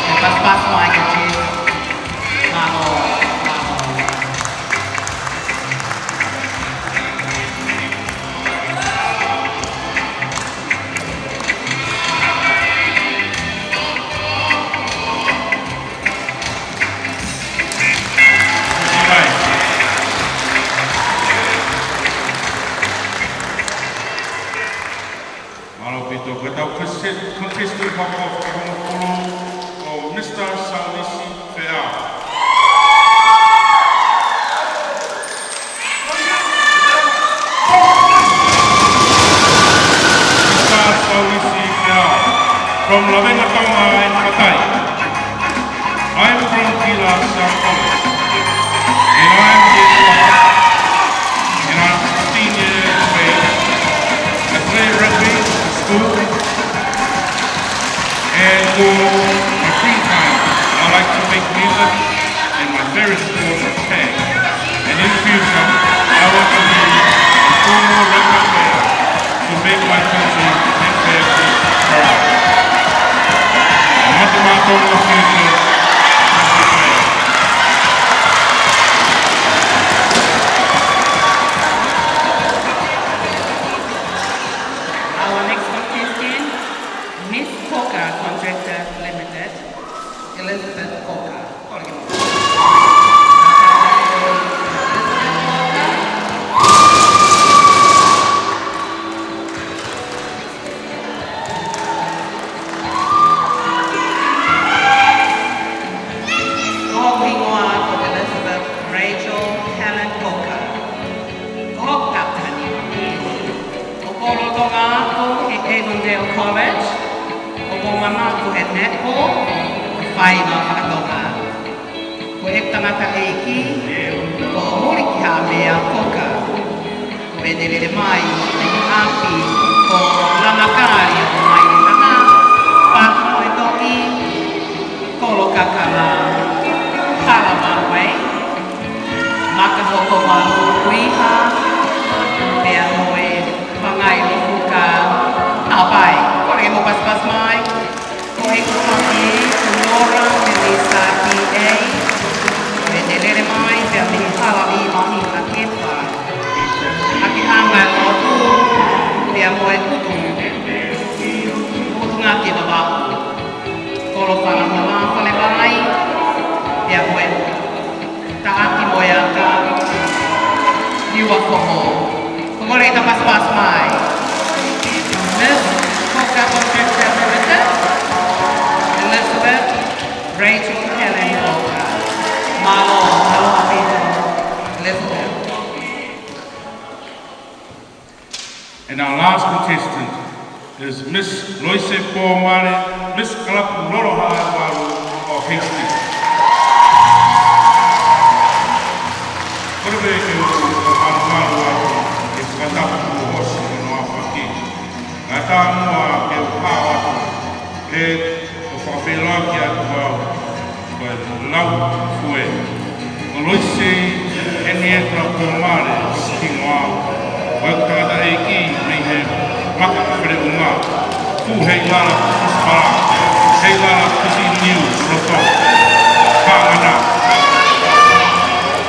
from Lavenga Tonga and Katai. I'm from Kila, South Tonga, and I'm here and I'm 16 years of age. I play rugby at school, and for my free time, I like to make music, and my favorite sport is tag. And in the future, I want to be a former rugby player to make my country and family proud. And not about Tonga future, rugby player. Our next contestant, Miss Coca Contractor Limited, Elizabeth Coca. Elizabeth Rachel Helen Coca. Kohok Taptani. Okolo Tonga ko e Avondale College. Oko mama ko e netball. Whai ngā whakatonga. Ko e tangata eiki. Ko o hori ki ha mea Coca. Ko e nerere mai e ki api. Ko lanakari o mai ni tanga. Pātino e toki. Kolo kakala. Hala mawai. Maka hoko mahu kuiha. Pea moe pangai lukuka. Apai. Kore mo pas mai. Ko e kupaki. Kunora Melissa P.A. Ko e nelere mai. Pea mihi hala mi mahi na kepa. Aki anga lotu. Pea moe kutu. Kutu ngati na wapu. Kolo whala mama whale mai. Pea moe taaki moyaka liwa koho. Kumore ita pas mai. Miss Coca Contractor Limited, Elizabeth Rachel Helen Coca. Malo, aloha people. Elizabeth. And our last contestant is Miss Loise Pōmare, Miss Kalapu Loroha Waru of Hastings. Kore ke o maru atu e whakatapu o hosi no awhaki. Ngā tā mua ke o pāo atu e o whakawheloa ki atu au koe lau fue. O loise eni etra Pōmare o ki ngoa. Koe tangata e ki mei he maka kawhere o ngā. Fu hei lala kuspara, hei lala kusi news roto. Kāngana.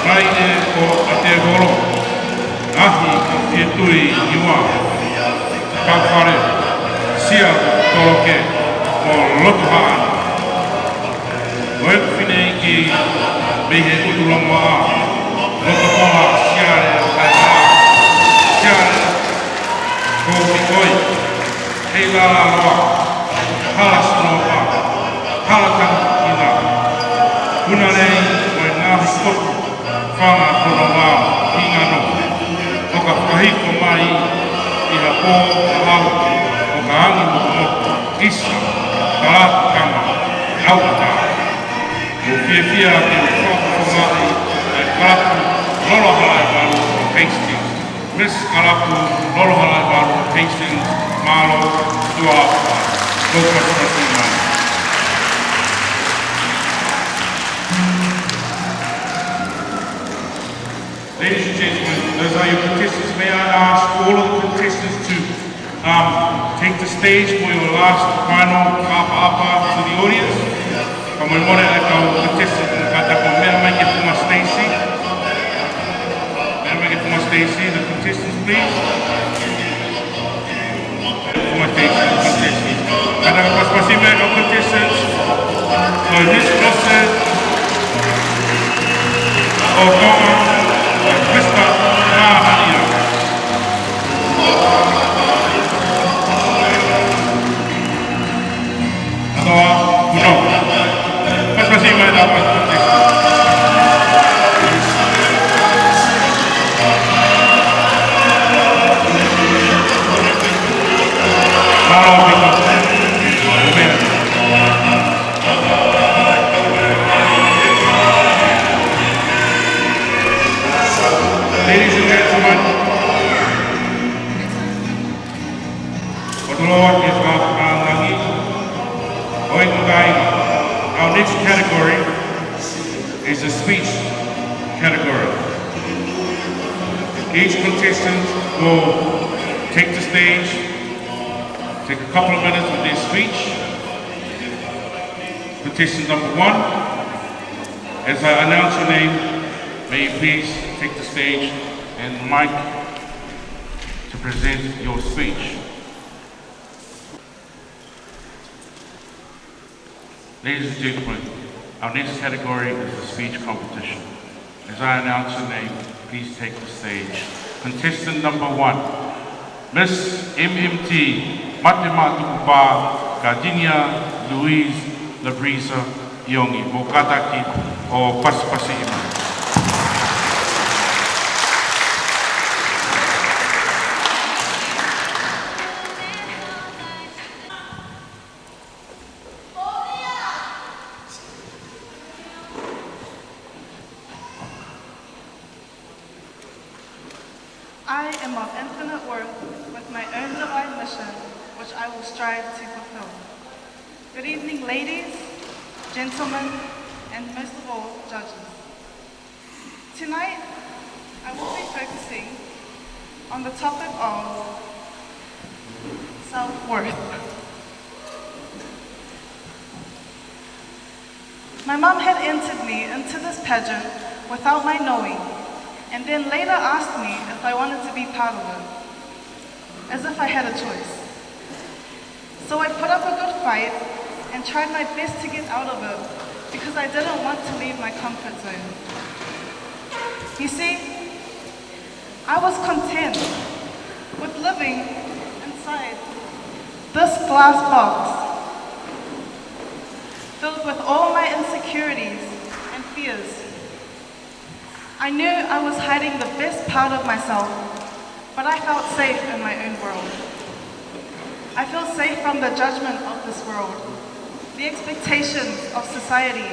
Rai e o Aotearoa, ahi e tui iwa, kawhare, sia toroke o lotuhaana. O e whine ki mehe uturongo a, lotuhoa siare o kainaa, siare ko mikoi, hei lala roa, hala sinoa, hala tanukina, una rei o e ngahi kotu, whanga kono ngā hingano. O ka whahiko mai i ha pō a au o ka angi mokomoku, isa, kalatanga, auta. O whiawhia ke o whakawhai e kalapu lorohalai waru o Hastings. Miss Kalapu lorohalai waru o Hastings, malo, tuāpua. Koka whakatu mai. Ladies and gentlemen, those are your contestants. May I ask all of the contestants to take the stage for your last final apa to the audience. Kamai more e kau contestant kata ko mea mai ke Puma Stacey. Mea mai ke Puma Stacey, the contestants please. Puma Stacey, the contestants. Kata ka paspasi mea kau contestants. So this process of Tonga, Mr. Mahania. Anoa, uno. Paspasi mea dapat contestants. Malo, people. Lord is Langi. Our next category is a speech category. Each contestant will take the stage, take a couple of minutes of their speech. Contestant number 1, as I announce your name, may you please take the stage and mic to present your speech. Ladies and gentlemen, our next category is the speech competition. As I announce your name, please take the stage. Contestant number 1, Miss MMT Matematukupa Gardenia Louise Labrisa Iongi, Mokataki o Pasipasi Ima. I am of infinite worth with my own divine mission, which I will strive to fulfill. Good evening, ladies, gentlemen, and most of all, judges. Tonight, I will be focusing on the topic of self-worth. My mom had entered me into this pageant without my knowing, and then later asked me if I wanted to be part of it, as if I had a choice. So I put up a good fight and tried my best to get out of it because I didn't want to leave my comfort zone. You see, I was content with living inside this glass box filled with all my insecurities and fears. I knew I was hiding the best part of myself, but I felt safe in my own world. I feel safe from the judgment of this world, the expectations of society,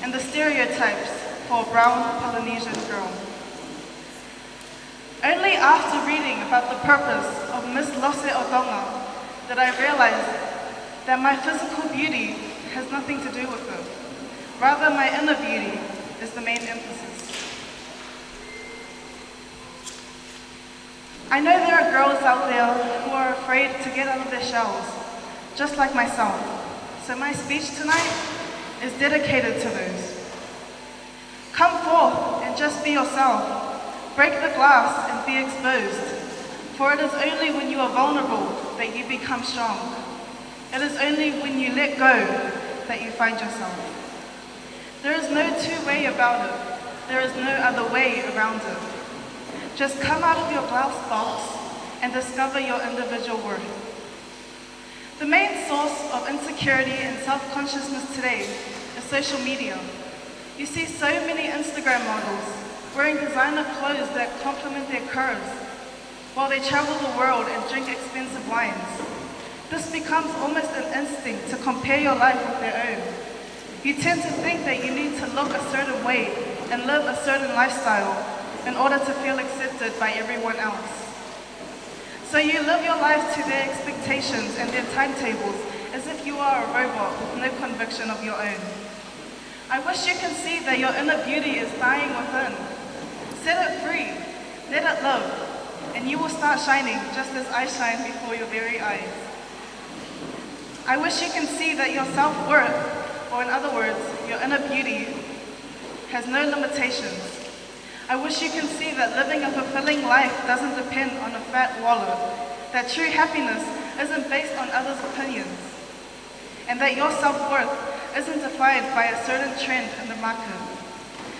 and the stereotypes for a brown Polynesian girl. Only after reading about the purpose of Miss Lose o Tonga did I realize that my physical beauty has nothing to do with it. Rather, my inner beauty is the main emphasis. I know there are girls out there who are afraid to get out of their shells, just like myself. So my speech tonight is dedicated to those. Come forth and just be yourself. Break the glass and be exposed. For it is only when you are vulnerable that you become strong. It is only when you let go that you find yourself. There is no two-way about it. There is no other way around it. Just come out of your glass box and discover your individual worth. The main source of insecurity and self-consciousness today is social media. You see so many Instagram models wearing designer clothes that complement their curves while they travel the world and drink expensive wines. This becomes almost an instinct to compare your life with their own. You tend to think that you need to look a certain way and live a certain lifestyle in order to feel accepted by everyone else. So you live your life to their expectations and their timetables as if you are a robot with no conviction of your own. I wish you can see that your inner beauty is dying within. Set it free, let it live, and you will start shining just as I shine before your very eyes. I wish you can see that your self-worth, or in other words, your inner beauty, has no limitations. I wish you can see that living a fulfilling life doesn't depend on a fat wallet, that true happiness isn't based on others' opinions, and that your self-worth isn't defined by a certain trend in the market.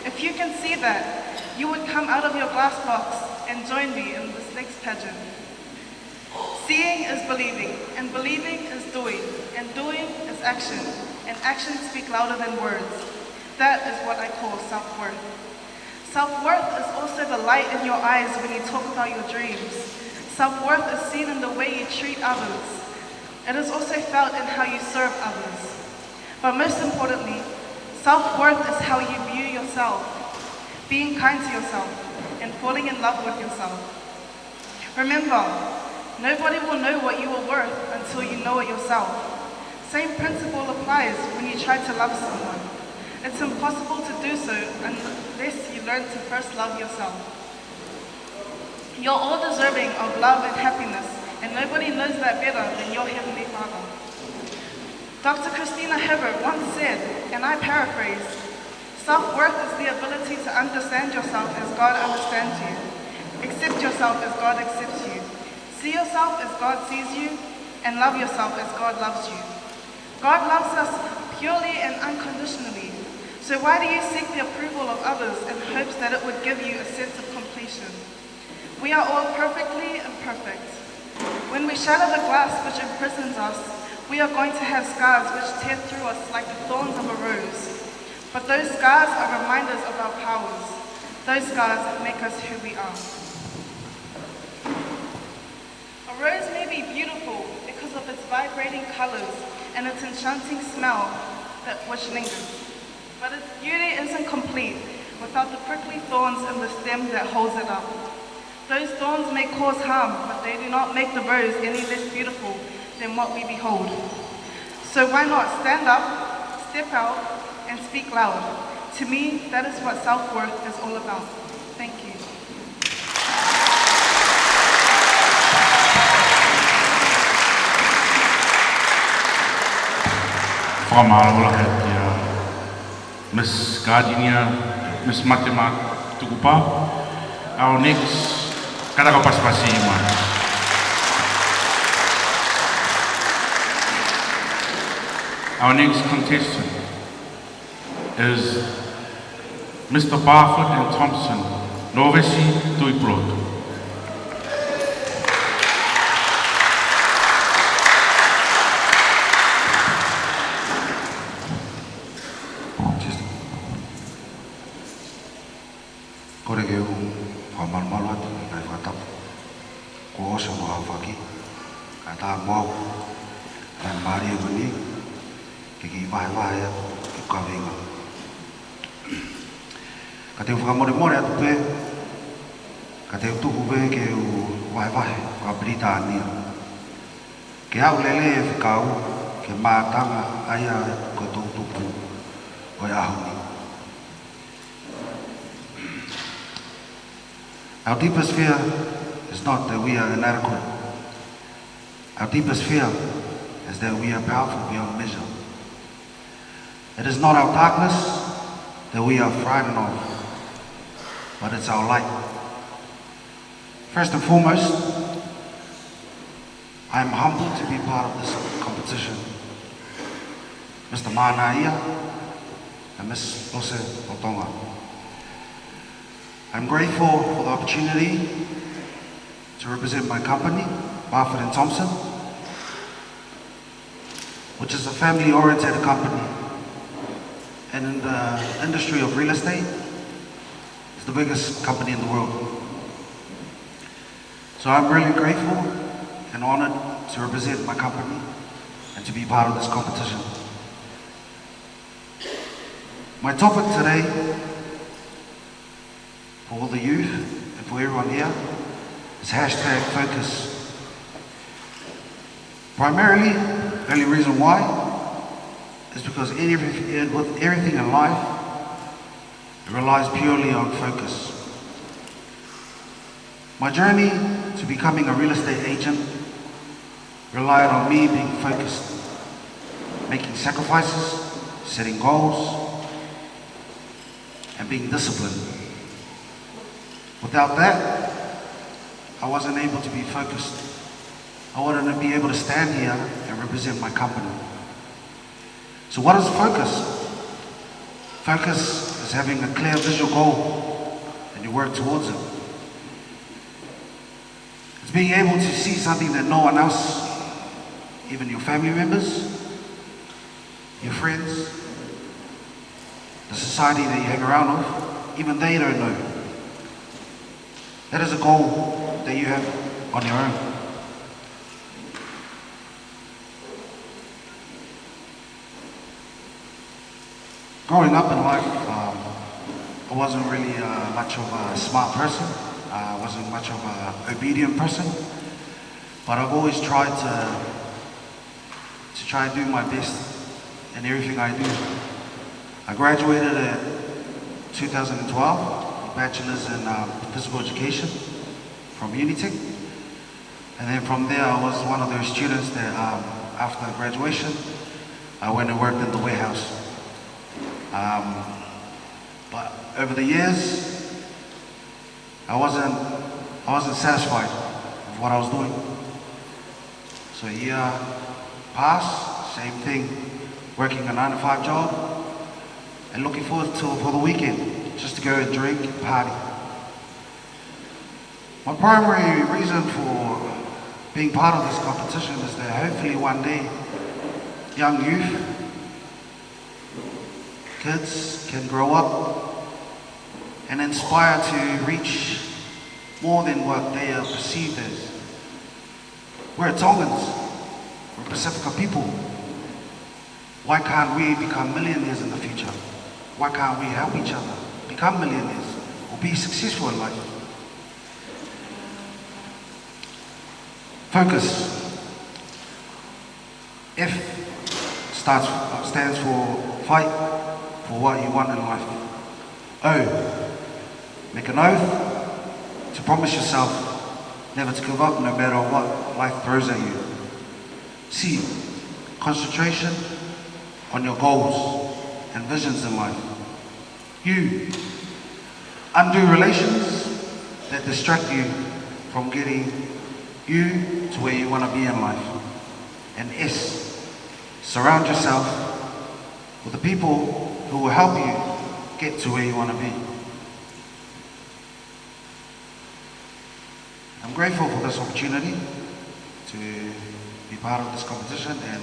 If you can see that, you would come out of your glass box and join me in this next pageant. Seeing is believing, and believing is doing, and doing is action, and actions speak louder than words. That is what I call self-worth. Self-worth is also the light in your eyes when you talk about your dreams. Self-worth is seen in the way you treat others. It is also felt in how you serve others. But most importantly, self-worth is how you view yourself, being kind to yourself, and falling in love with yourself. Remember, Nobody will know what you are worth until you know it yourself. Same principle applies when you try to love someone. It's impossible to do so unless you learn to first love yourself. You're all deserving of love and happiness, and nobody knows that better than your Heavenly Father. Dr. Christina Hebert once said, and I paraphrase, self-worth is the ability to understand yourself as God understands you, accept yourself as God accepts you, see yourself as God sees you, and love yourself as God loves you. God loves us purely and unconditionally. So why do you seek the approval of others in hopes that it would give you a sense of completion? We are all perfectly imperfect. When we shatter the glass which imprisons us, we are going to have scars which tear through us like the thorns of a rose. But those scars are reminders of our powers. Those scars make us who we are. A rose may be beautiful because of its vibrating colors and its enchanting smell which lingers. But its beauty isn't complete without the prickly thorns in the stem that holds it up. Those thorns may cause harm, but they do not make the rose any less beautiful than what we behold. So why not stand up, step out, and speak loud? To me, that is what self-worth is all about. Thank you. Miss Gardenia, Miss Matema Tukupa. Our next, Karaka Paspasi, Our next contestant is Mr. Barfoot and Thompson, Novesi Tuiprot. Korege pamal malwat na fatap ko oso no hafaki kata mo dan mari buni kiki vai vai ki kavenga kate ufa more more atu pe kate tu pe ke u vai vai ka Britania ke au lele e kau ke matanga aya ko tu tu o ya huni. Our deepest fear is not that we are inadequate. Our deepest fear is that we are powerful beyond measure. It is not our darkness that we are frightened of, but it's our light. First and foremost, I am humbled to be part of this competition. Mr. Manaia and Ms. Lose Tonga. I'm grateful for the opportunity to represent my company, Barfoot and Thompson, which is a family-oriented company, and in the industry of real estate, it's the biggest company in the world. So I'm really grateful and honored to represent my company and to be part of this competition. My topic today, for all the youth and for everyone here, is #focus. Primarily, the only reason why is because with everything in life, it relies purely on focus. My journey to becoming a real estate agent relied on me being focused, making sacrifices, setting goals, and being disciplined. Without that, I wasn't able to be focused. I wanted to be able to stand here and represent my company. So what is focus? Focus is having a clear visual goal and you work towards it. It's being able to see something that no one else, even your family members, your friends, the society that you hang around with, even they don't know. That is a goal that you have on your own. Growing up in life, I wasn't really much of a smart person. I wasn't much of an obedient person. but I've always tried to try and do my best in everything I do. I graduated in 2012, bachelor's in physical education from Unitec, and then from there I was one of those students that after graduation I went and worked in the warehouse. But over the years I wasn't satisfied with what I was doing. So a year passed, same thing, working a 9-to-5 job and looking forward for the weekend, just to go and drink and party. My primary reason for being part of this competition is that hopefully one day young youth, kids can grow up and inspire to reach more than what they are perceived as. We're Tongans, we're Pacifica people. Why can't we become millionaires in the future? Why can't we help each other become millionaires or be successful in life? Focus. F stands for fight for what you want in life. O, make an oath to promise yourself never to give up no matter what life throws at you. C, concentration on your goals and visions in life. U, undo relations that distract you from getting you to where you want to be in life. And S, surround yourself with the people who will help you get to where you want to be. I'm grateful for this opportunity to be part of this competition, and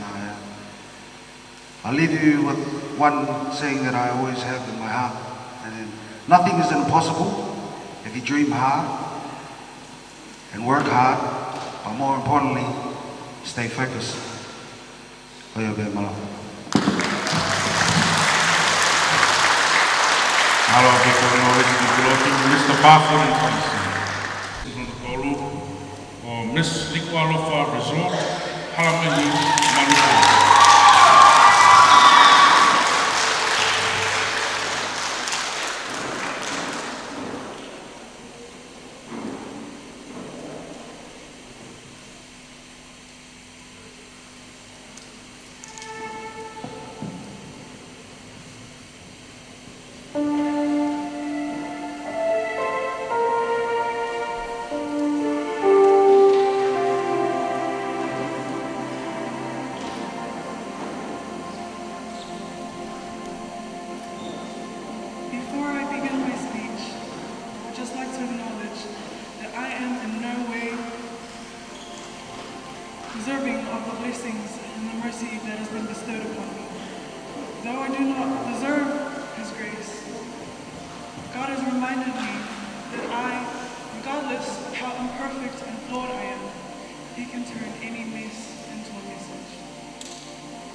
I'll leave you with one saying that I always have in my heart, and nothing is impossible if you dream hard and work hard, but more importantly, stay focused. Mr. Barfoot, or Miss Likualofa Resort, Halamani, Manuka. Before I begin my speech, I would just like to acknowledge that I am in no way deserving of the blessings and the mercy that has been bestowed upon me. Though I do not deserve His grace, God has reminded me that regardless of how imperfect and flawed I am, He can turn any mess into a message.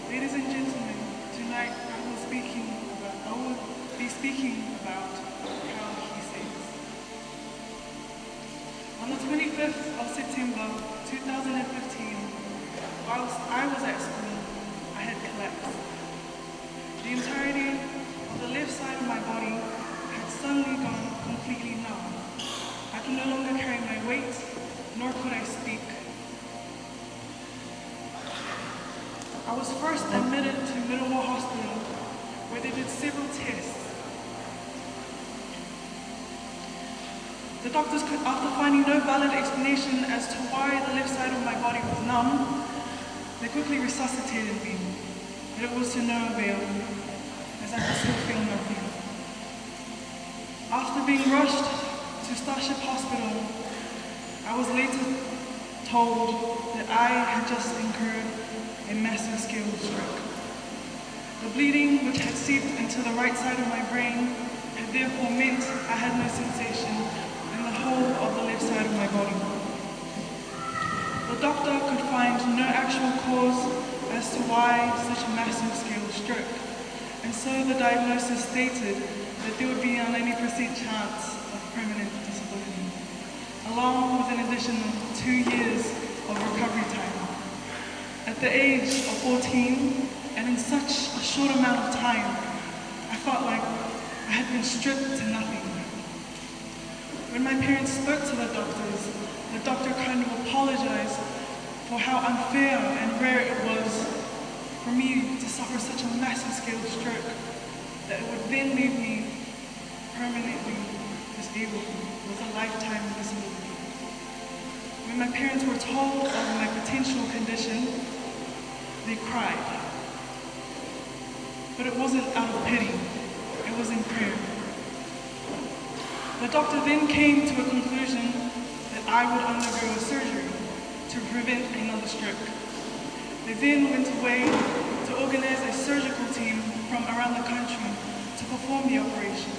Ladies and gentlemen, tonight I will be speaking about how He saves. On the 25th of September 2015, whilst I was at school, I had collapsed. The entirety of the left side of my body had suddenly gone completely numb. I could no longer carry my weight, nor could I speak. I was first admitted to Middlemore Hospital, where they did several tests. The doctors could, after finding no valid explanation as to why the left side of my body was numb, they quickly resuscitated me, but it was to no avail, as I could still feel nothing. After being rushed to Starship Hospital, I was later told that I had just incurred a massive scale stroke. The bleeding, which had seeped into the right side of my brain, had therefore meant I had no sensation in the whole of the left side of my body. The doctor could find no actual cause as to why such a massive scale stroke, and so the diagnosis stated that there would be an 80% chance of permanent disability, along with an additional 2 years of recovery time. At the age of 14, and in such a short amount of time, I felt like I had been stripped to nothing. When my parents spoke to the doctor kind of apologized for how unfair and rare it was for me to suffer such a massive scale stroke that it would then leave me permanently disabled with a lifetime disability. When my parents were told of my potential condition, they cried. But it wasn't out of pity, it was in prayer. The doctor then came to a conclusion that I would undergo a surgery to prevent another stroke. They then went away to organize a surgical team from around the country to perform the operation.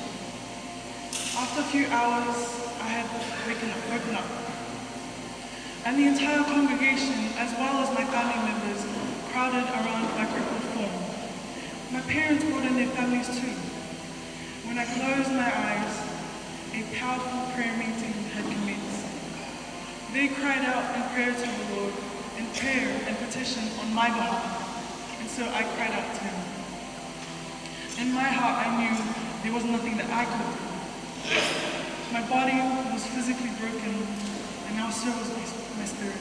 After a few hours, I had woken up. And the entire congregation, as well as my family members, crowded around my crippled form. My parents brought in their families too. When I closed my eyes, a powerful prayer meeting had commenced. They cried out in prayer to the Lord, in prayer and petition on my behalf, and so I cried out to him. In my heart, I knew there was nothing that I could do. My body was physically broken, and now so was my spirit.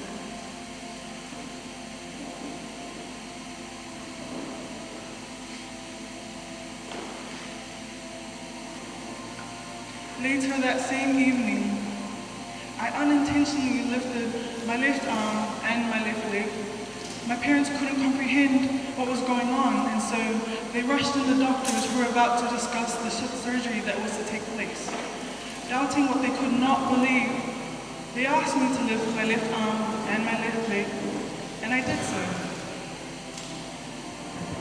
Later that same evening, I unintentionally lifted my left arm and my left leg. My parents couldn't comprehend what was going on, and so they rushed in the doctors who were about to discuss the surgery that was to take place. Doubting what they could not believe, they asked me to lift my left arm and my left leg, and I did so.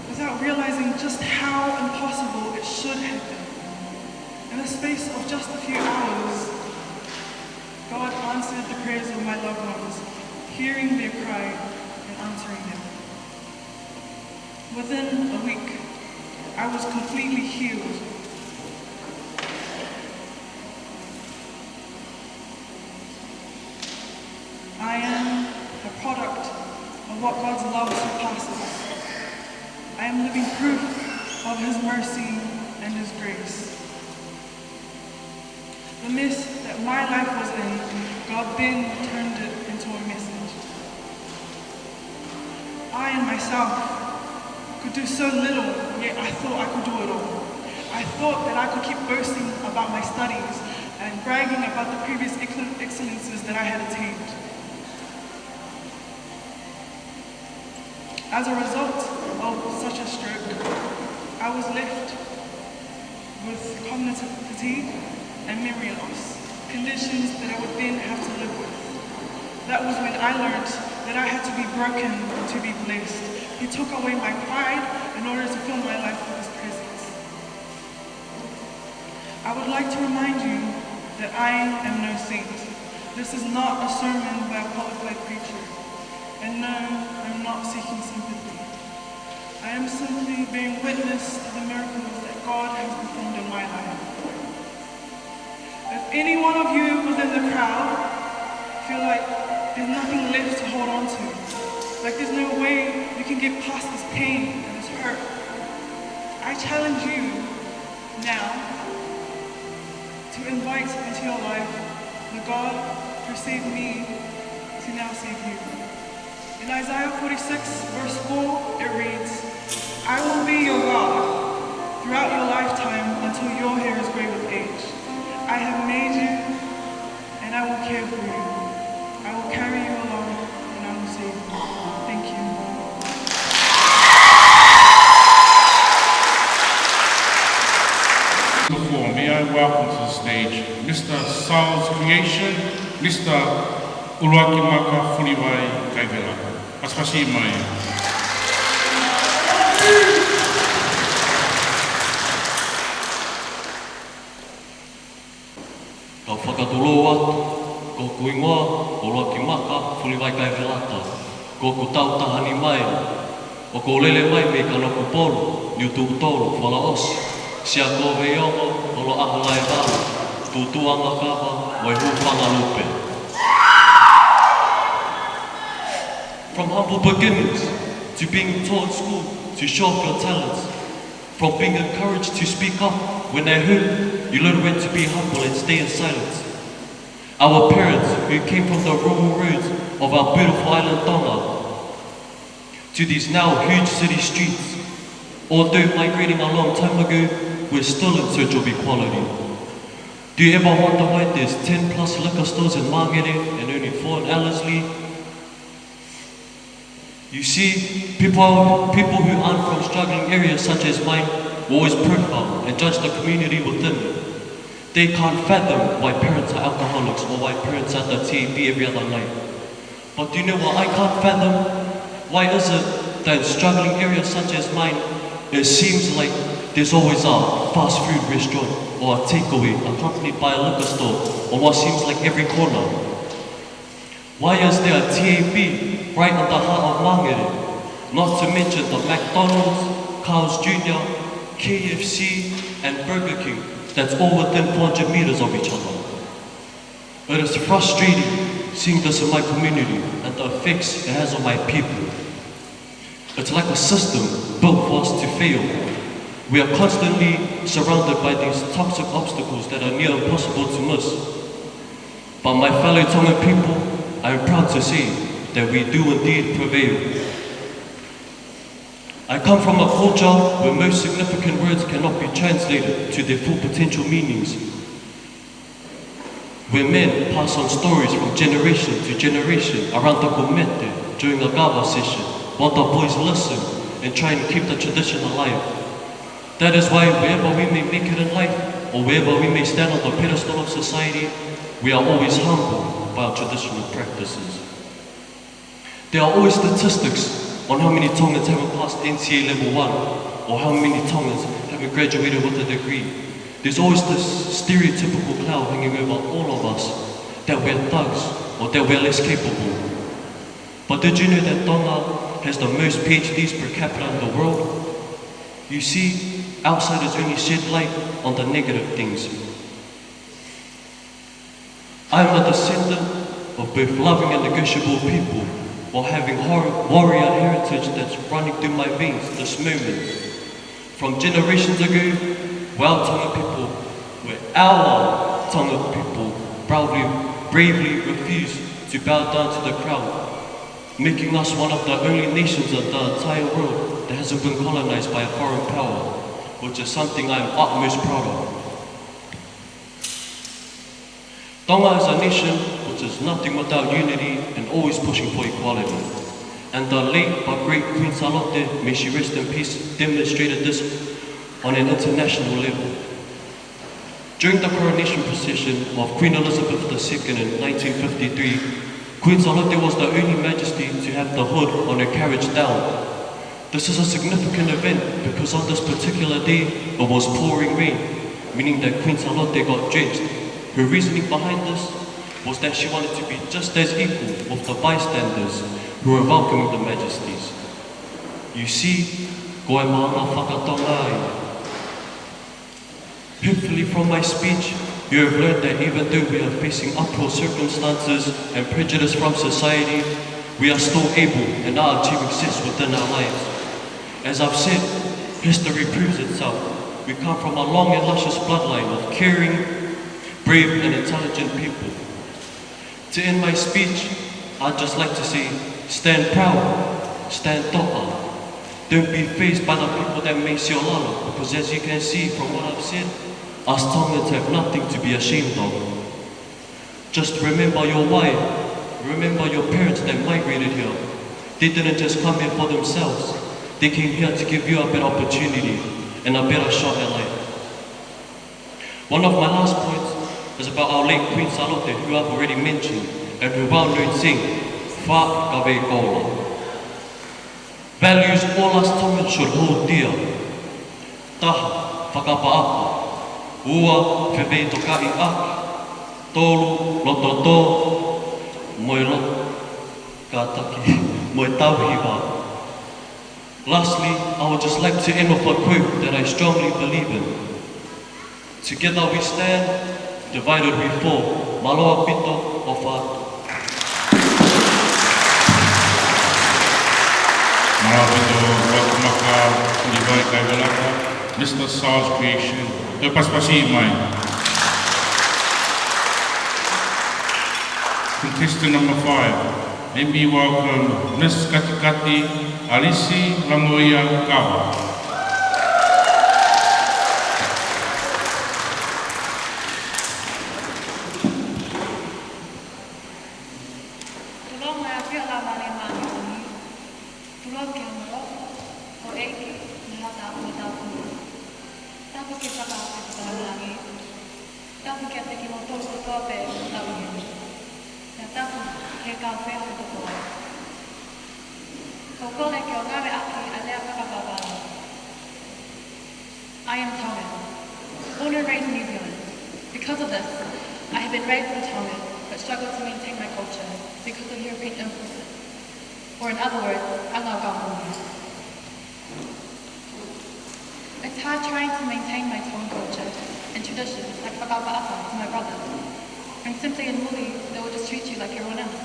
Without realizing just how impossible it should have been. In the space of just a few hours, God answered the prayers of my loved ones, hearing their cry and answering them. Within a week, I was completely healed. I am a product of what God's love surpasses. I am living proof of His mercy and His grace. The mess that my life was in, God then turned it into a message. I and myself could do so little, yet I thought I could do it all. I thought that I could keep boasting about my studies and bragging about the previous excellences that I had attained. As a result of such a stroke, I was left with cognitive fatigue and memory loss, conditions that I would then have to live with. That was when I learned that I had to be broken to be blessed. He took away my pride in order to fill my life with His presence. I would like to remind you that I am no saint. This is not a sermon by a qualified preacher. And no, I'm not seeking sympathy. I am simply bearing witness to the miracles that God has performed in my life. If any one of you within the crowd feel like there's nothing left to hold on to, like there's no way you can get past this pain and this hurt, I challenge you now to invite into your life the God who saved me to now save you. In Isaiah 46 verse 4, it reads, I will be your God throughout your lifetime until your hair is gray with age. I have made you, and I will care for you. I will carry you along, and I will save you. Thank you. Before, may I welcome to the stage Mr. Sal's creation, Mr. Uruakimaka Furiwai Kaivera. Aspasi mai. Ka whakatolo atu, ko kuingoa, Uruakimaka Furiwai Kaivera. Ko ku tau tahani mai, o ko lele mai me ka noku polo, ni utu utoro, wala osi. Sia kowe iongo, olo ahala e wala, tutuanga kawa, wai hupanga lupe. From humble beginnings, to being taught in school to show off your talents. From being encouraged to speak up when they're hurt, you learn when to be humble and stay in silence. Our parents, who came from the rural roads of our beautiful island Tonga, to these now huge city streets, although migrating a long time ago, we're still in search of equality. Do you ever wonder why there's 10 plus liquor stores in Mangere and only 4 in Ellerslie? You see, people who aren't from struggling areas such as mine will always profile and judge the community within it. They can't fathom why parents are alcoholics or why parents are at the TAB every other night. But do you know what I can't fathom? Why is it that in struggling areas such as mine, it seems like there's always a fast food restaurant or a takeaway accompanied by a liquor store on what seems like every corner? Why is there a TAB right in the heart of Mangere? Not to mention the McDonald's, Carl's Jr., KFC and Burger King that's all within 400 meters of each other. It is frustrating seeing this in my community and the effects it has on my people. It's like a system built for us to fail. We are constantly surrounded by these toxic obstacles that are near impossible to miss. But my fellow Tongan people, I am proud to say that we do indeed prevail. I come from a culture where most significant words cannot be translated to their full potential meanings. Where men pass on stories from generation to generation around the komete during a gawa session, while the boys listen and try and keep the tradition alive. That is why wherever we may make it in life, or wherever we may stand on the pedestal of society, we are always humbled by our traditional practices. There are always statistics on how many Tongans haven't passed NCA level 1, or how many Tongans haven't graduated with a degree. There's always this stereotypical cloud hanging over all of us, that we're thugs, or that we're less capable. But did you know that Tonga has the most PhDs per capita in the world? You see, outsiders only shed light on the negative things. I am a descendant of both loving and negotiable people, while having warrior heritage that's running through my veins this moment. From generations ago, our Tongan people bravely refused to bow down to the crown, making us one of the only nations in the entire world that hasn't been colonized by a foreign power, which is something I am utmost proud of. Tonga is a nation which is nothing without unity and always pushing for equality. And the late but great Queen Salote, may she rest in peace, demonstrated this on an international level. During the coronation procession of Queen Elizabeth II in 1953, Queen Salote was the only majesty to have the hood on her carriage down. This is a significant event because on this particular day, it was pouring rain, meaning that Queen Salote got drenched. Her reasoning behind this was that she wanted to be just as equal with the bystanders who were welcoming the majesties. You see, koe maanga whakatonga. Hopefully from my speech, you have learned that even though we are facing uphill circumstances and prejudice from society, we are still able and are achieving success within our lives. As I've said, history proves itself. We come from a long and luscious bloodline of caring, brave and intelligent people. To end my speech, I'd just like to say, stand proud, stand toka. Don't be fazed by the people that may see your lalo, because as you can see from what I've said, us Tongans have nothing to be ashamed of. Just remember your why. Remember your parents that migrated here. They didn't just come here for themselves. They came here to give you a better opportunity and a better shot at life. One of my last points is about our late Queen Salote, who I've already mentioned, and her well-known saying, Wha kawe kola. Values all us Tongans should hold dear. Taha, whakapa'apa, ua whiwei tokai aki, tolu, lototo, moi kataki, moi tauhiwa. Lastly, I would just like to end with a quote that I strongly believe in. Together we stand, divided we fall. Maloa pito o whātu. ka Pulivai Kaivelaka, Mr. Sal's Creation. Te paspasi mai. Contestant number 5. May we welcome Miss Katikati Alisi Lamoia Kawa. I am Tongan, born and raised in New Zealand. Because of this, I have been raised in Tonga, but struggle to maintain my culture because of European influences. Or in other words, Angaugaunga. It's hard trying to maintain my Tongan culture and traditions like whakapa'apa to my brothers. And simply in Muli, they will just treat you like everyone else.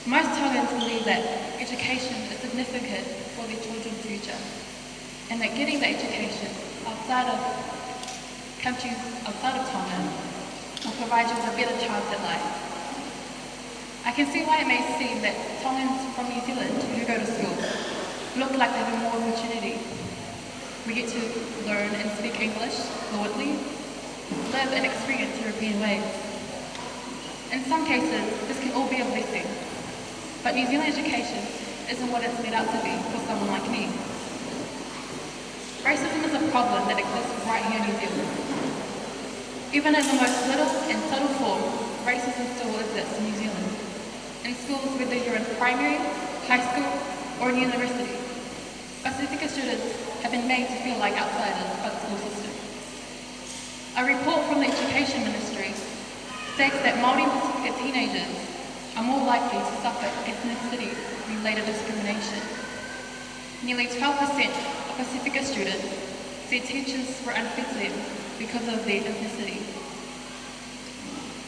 Most Tongans believe that education is significant for their children's future, and that getting the education outside of countries outside of Tonga will provide you with a better chance at life. I can see why it may seem that Tongans from New Zealand who go to school look like they have more opportunity. We get to learn and speak English fluently, live and experience European ways. In some cases, this can all be a blessing, but New Zealand education isn't what it's made out to be for someone like me. Racism is a problem that exists right here in New Zealand. Even in the most little and subtle form, racism still exists in New Zealand. In schools, whether you're in primary, high school, or in university, Pacifica students have been made to feel like outsiders by the school system. A report from the Education Ministry states that Māori Pacifica teenagers are more likely to suffer ethnicity-related discrimination. Nearly 12% of Pacifica students said teachers were unfair to them because of their ethnicity.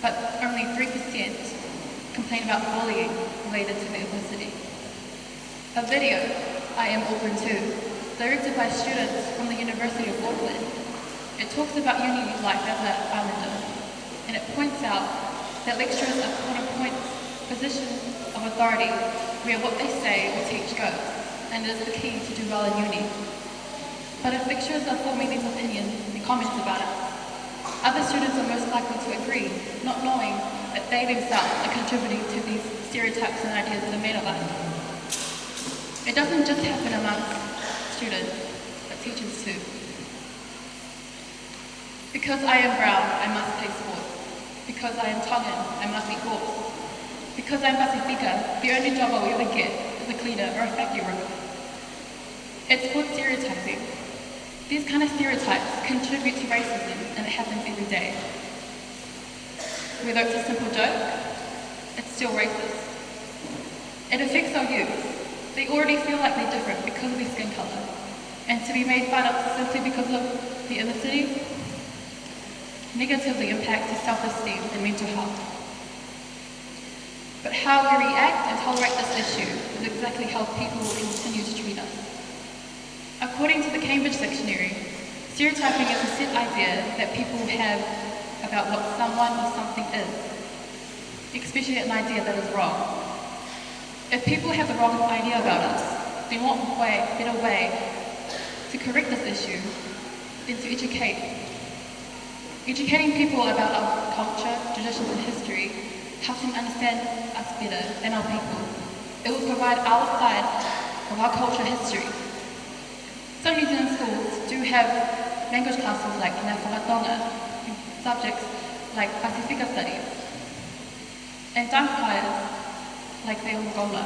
But only 3% complain about bullying related to their ethnicity. A video, I Am Auckland Too, directed by students from the University of Auckland, it talks about uni life as an islander, and it points out that lecturers are put in positions of authority where what they say will teach goes, and it is the key to do well in uni. But if lecturers are forming these opinions and comments about it, other students are most likely to agree, not knowing that they themselves are contributing to these stereotypes and ideas that are made of us. It doesn't just happen amongst students, but teachers too. Because I am brown, I must play sports. Because I am Tongan, I must be hoarse. Because I'm Pacifica, the only job I'll ever get is a cleaner or a factory worker. It's called stereotyping. These kind of stereotypes contribute to racism, and it happens every day. Whether it's a simple joke, it's still racist. It affects our youth. They already feel like they're different because of their skin color. And to be made fun of simply because of their ethnicity negatively impacts their self-esteem and mental health. But how we react and tolerate this issue is exactly how people will continue to treat us. According to the Cambridge Dictionary, stereotyping is a set idea that people have about what someone or something is, especially an idea that is wrong. If people have the wrong idea about us, then what better way to correct this issue than to educate? Educating people about our culture, traditions and history helps them understand us better and our people. It will provide our side of our culture history. Some New Zealand schools do have language classes like Ngā Whakatonga, subjects like Pacifica studies, and dance choirs like the Ongola.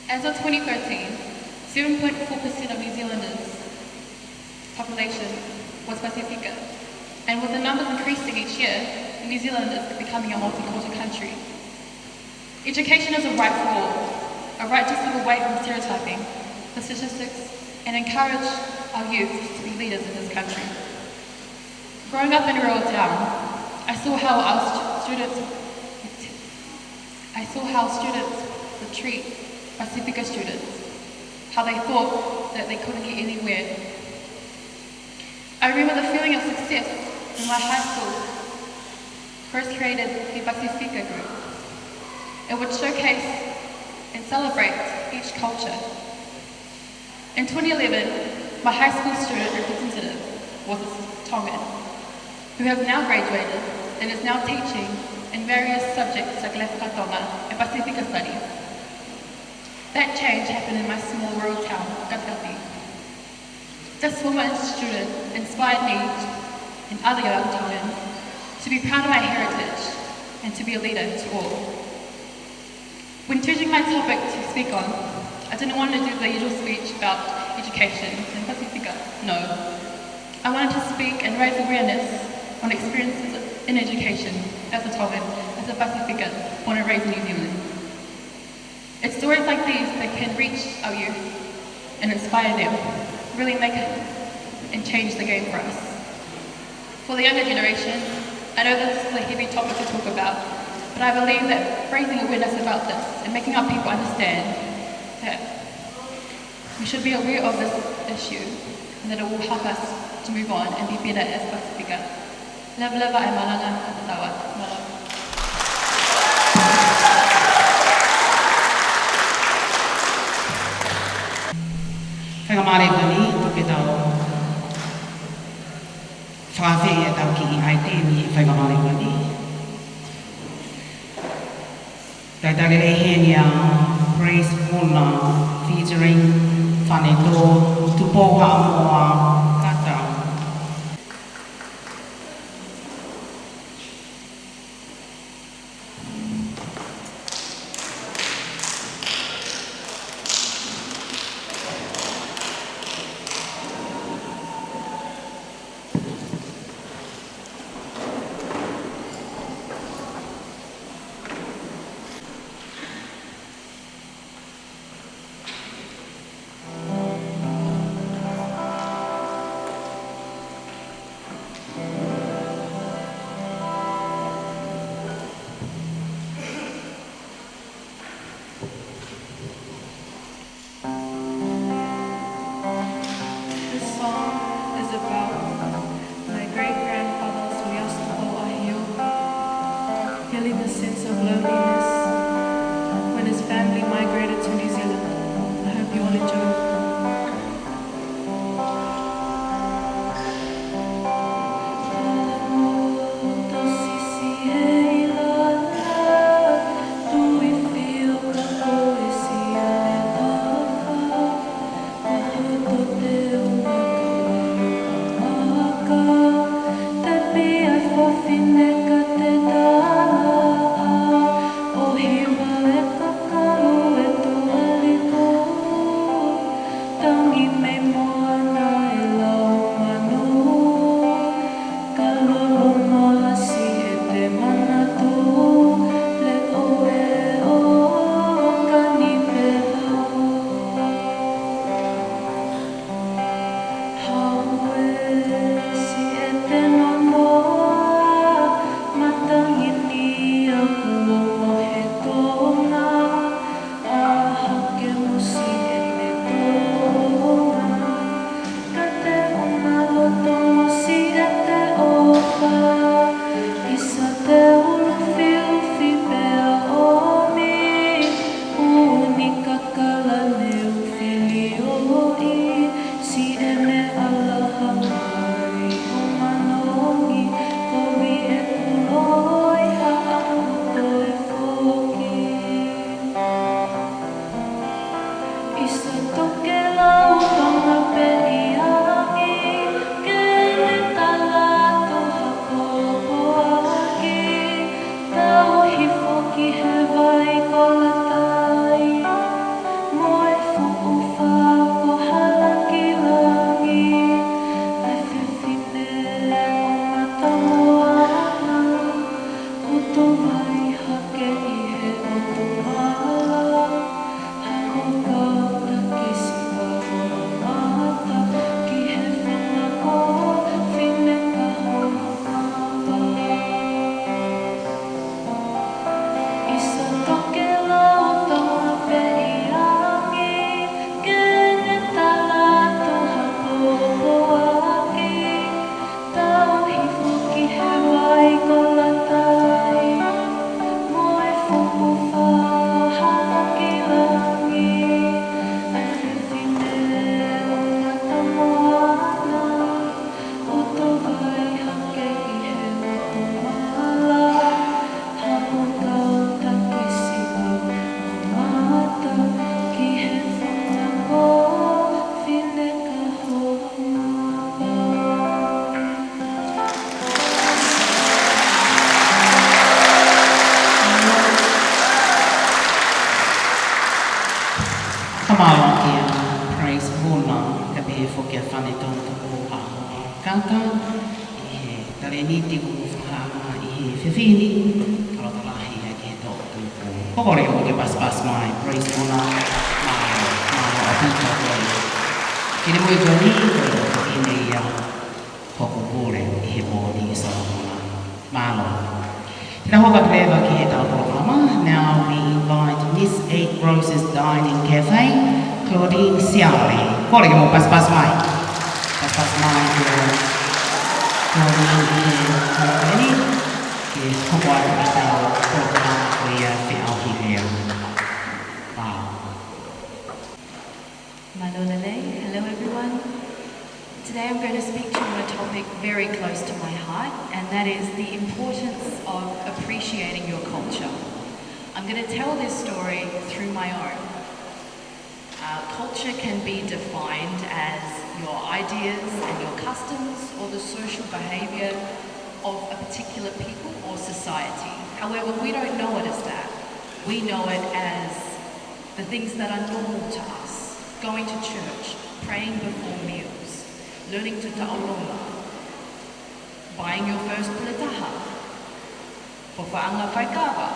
As of 2013, 7.4% of New Zealanders' population was Pacifica, and with the numbers increasing each year, New Zealand is becoming a multicultural country. Education is a right for all, a right to step away from stereotyping, the statistics, and encourage our youth to be leaders in this country. Growing up in a rural town, I saw how students would treat Pacifica students how they thought that they couldn't get anywhere. I remember the feeling of success when my high school first created the Pacifica group. It would showcase and celebrate each culture. In 2011, my high school student representative was a Tongan, who has now graduated and is now teaching in various subjects like Tonga and Pacifica studies. That change happened in my small rural town, Kaskati. This woman student inspired me and other young Tongans to be proud of my heritage and to be a leader to all. When choosing my topic to speak on, I didn't want to do the usual speech about education and Pacifica, no. I wanted to speak and raise awareness on experiences in education as a Tongan, as a Pacifica, born and raised in New Zealand. It's stories like these that can reach our youth and inspire them, really make it and change the game for us. For the younger generation, I know this is a heavy topic to talk about, but I believe that raising awareness about this and making our people understand that we should be aware of this issue and that it will help us to move on and be better as Pacifica. Leva leva ai malanga katawa. Mala. Whakamare kani, toke tau whawhi e tau ki I ai tēni whakamare kani. Taitare e henia Praise Puna featuring Whaneto Tupoha Moa Katau. kia whane tonu tuko a kaka, i he tare ni tiku whakahanga i he whiwhini, karotalahi e ki he tō tuko. Kokore mo ke pas mai, praise ona, māo a pita koe. Kine mo i tōni, koe i nei a hoko pōre i he pōni i Solomona. Mālo. Tēnā hoka te rewa ki he tau programa. Now we invite Miss 8 Roses Dining Cafe, Claudine Siari. Kore ke mo pas mai. Pas mai ke Claudine i Claudine. Ke hoko ai ki tau programa ko ia whiau hi rea. Wow. Malolele, hello everyone. Today I'm going to speak to you on a topic very close to my heart, and that is the importance of appreciating your culture. I'm going to tell this story through my own. Culture can be defined as your ideas and your customs or the social behaviour of a particular people or society. However, we don't know it as that. We know it as the things that are normal to us. Going to church, praying before meals, learning to ta'olonga, buying your first pulitaha, whawhaanga whaikawa,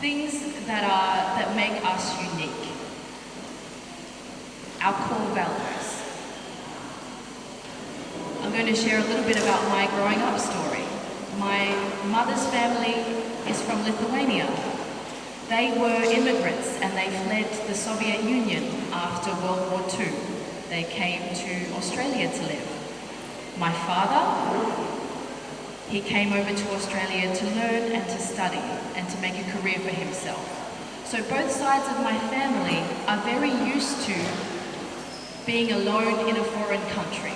things that make us unique. Our core values. I'm going to share a little bit about my growing up story. My mother's family is from Lithuania. They were immigrants and they fled the Soviet Union after World War II. They came to Australia to live. My father, he came over to Australia to learn and to study and to make a career for himself. So both sides of my family are very used to being alone in a foreign country.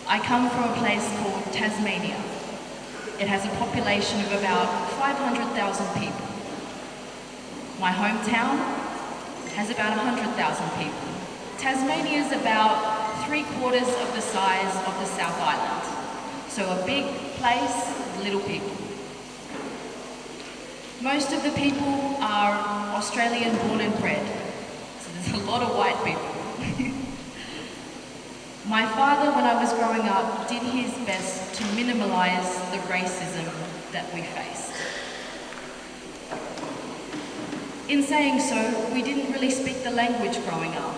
I come from a place called Tasmania. It has a population of about 500,000 people. My hometown has about 100,000 people. Tasmania is about 3/4 of the size of the South Island. So a big place, little people. Most of the people are Australian born and bred. So there's a lot of white people. My father, when I was growing up, did his best to minimalize the racism that we faced. In saying so, we didn't really speak the language growing up.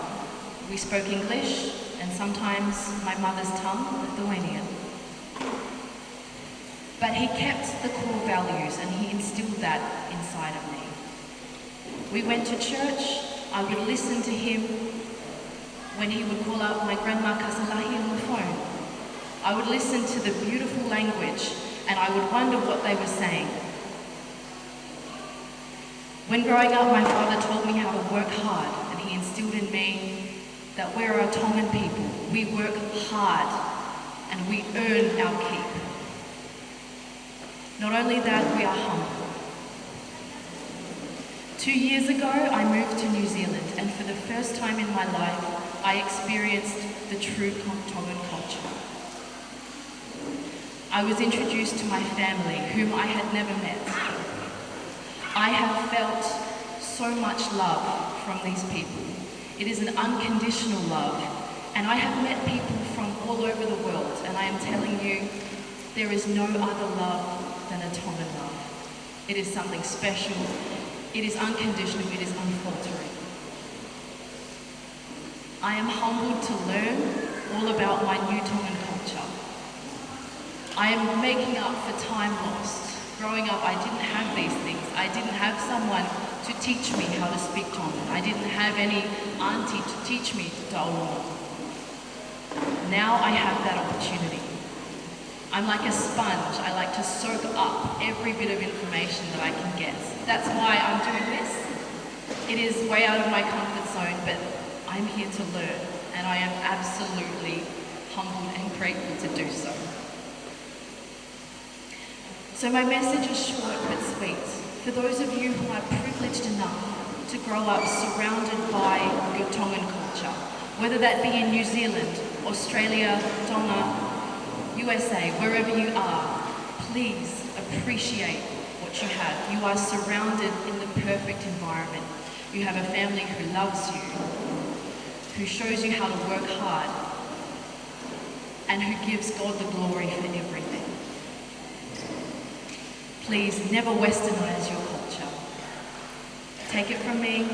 We spoke English and sometimes my mother's tongue, Lithuanian. But he kept the core values and he instilled that inside of me. We went to church, I would listen to him when he would call out my grandma Kasalahi on the phone. I would listen to the beautiful language and I would wonder what they were saying. When growing up, my father told me how to work hard and he instilled in me that we're a Tongan people. We work hard and we earn our keep. Not only that, we are humble. 2 years ago, I moved to New Zealand, and for the first time in my life, I experienced the true Tongan culture. I was introduced to my family, whom I had never met. I have felt so much love from these people. It is an unconditional love, and I have met people from all over the world, and I am telling you, there is no other love than a Tongan love. It is something special. It is unconditional, it is unfaltering. I am humbled to learn all about my new Tongan culture. I am making up for time lost. Growing up, I didn't have these things. I didn't have someone to teach me how to speak Tongan. I didn't have any auntie to teach me Tauranga. Now I have that opportunity. I'm like a sponge. I like to soak up every bit of information that I can get. That's why I'm doing this. It is way out of my comfort zone, but I'm here to learn, and I am absolutely humbled and grateful to do so. So my message is short but sweet. For those of you who are privileged enough to grow up surrounded by your Tongan culture, whether that be in New Zealand, Australia, Tonga, USA, wherever you are, please appreciate what you have. You are surrounded in the perfect environment. You have a family who loves you. who shows you how to work hard, and who gives God the glory for everything. Please never westernize your culture. Take it from me,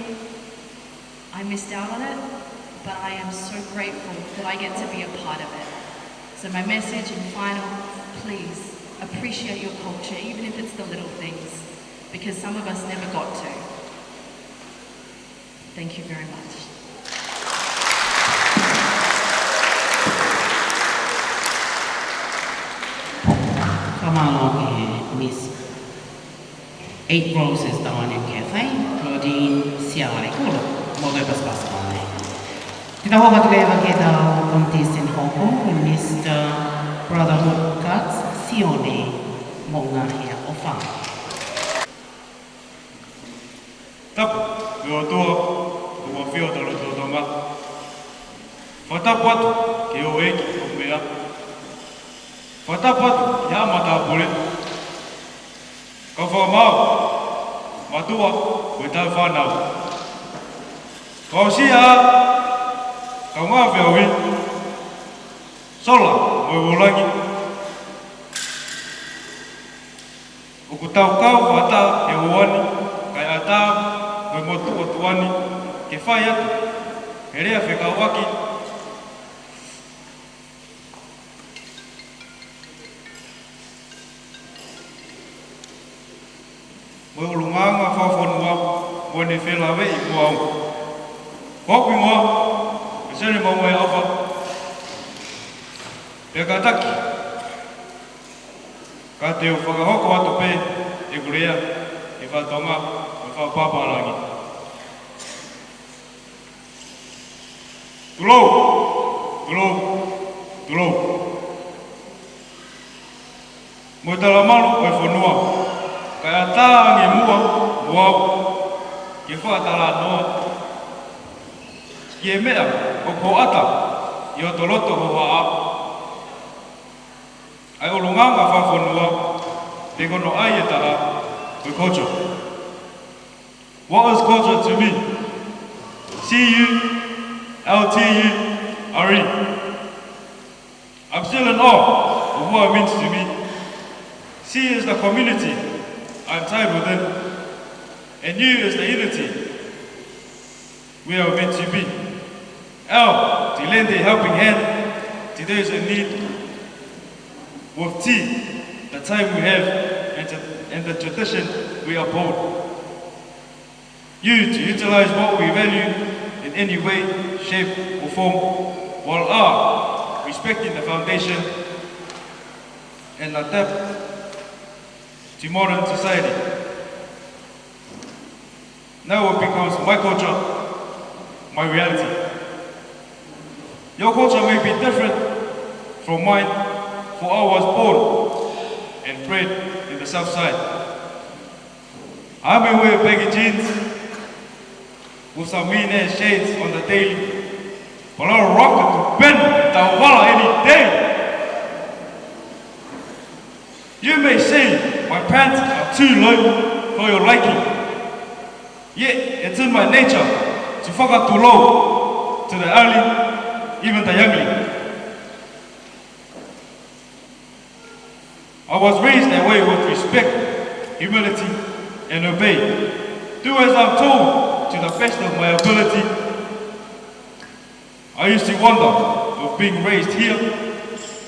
I missed out on it, but I am so grateful that I get to be a part of it. So my message and final, please appreciate your culture, even if it's the little things, because some of us never got to. Thank you very much. Kamalo Miss 8 Roses down in Cafe, Claudine Siale Kulo, Mother Pasquale. Kita hoga tuleva kita contest in Hong Kong, Mr. Brotherhood Cuts, Sione, Monga here, Ofa. Tapu, Yoto, Wafio de Lotoma. Fatapat, Kioeki, Omea. Fatapat, Yamata Bullet. Kafamau, Matua, without Fanau. Kausia, Kamafia win. Sola, Wulagi. Ukutau-kau, Fata, Ewani, Kayata, Wemotu, Otuani, Kefayat, Herea Fekawaki. Ulunganga fafonua woni felawe iguau. Kopi mo, kesini mau apa? Pekataki. Kate ufakahoko watu pe iguria ifatonga ifa papa lagi. Tulo. Mutalamalu wefonua. Kaya tangi mua, kifua talano, yemea, okoata, yotoloto hoa. Ai ulunganga fafonua, pegono ayetaha, with culture. What is culture to me? C-U-L-T-U-R-E. I'm still in awe of what it means to me. C is the community I'm tied within, and U is the unity we are meant to be. L, to lend a helping hand to those in need. With T, the time we have and the tradition we uphold. U, to utilize what we value in any way, shape, or form, while R, respecting the foundation and adapt to modern society. Now it becomes my culture, my reality. Your culture may be different from mine, for I was born and bred in the South Side. I may wear baggy jeans with some mean-ass shades on the daily, but I'll rock it to bend Tawala any day. You may say my pants are too low for your liking, yet it's in my nature to fuck up too low to the early, even the youngling. I was raised that way with respect, humility, and obey. Do as I'm told to the best of my ability. I used to wonder if being raised here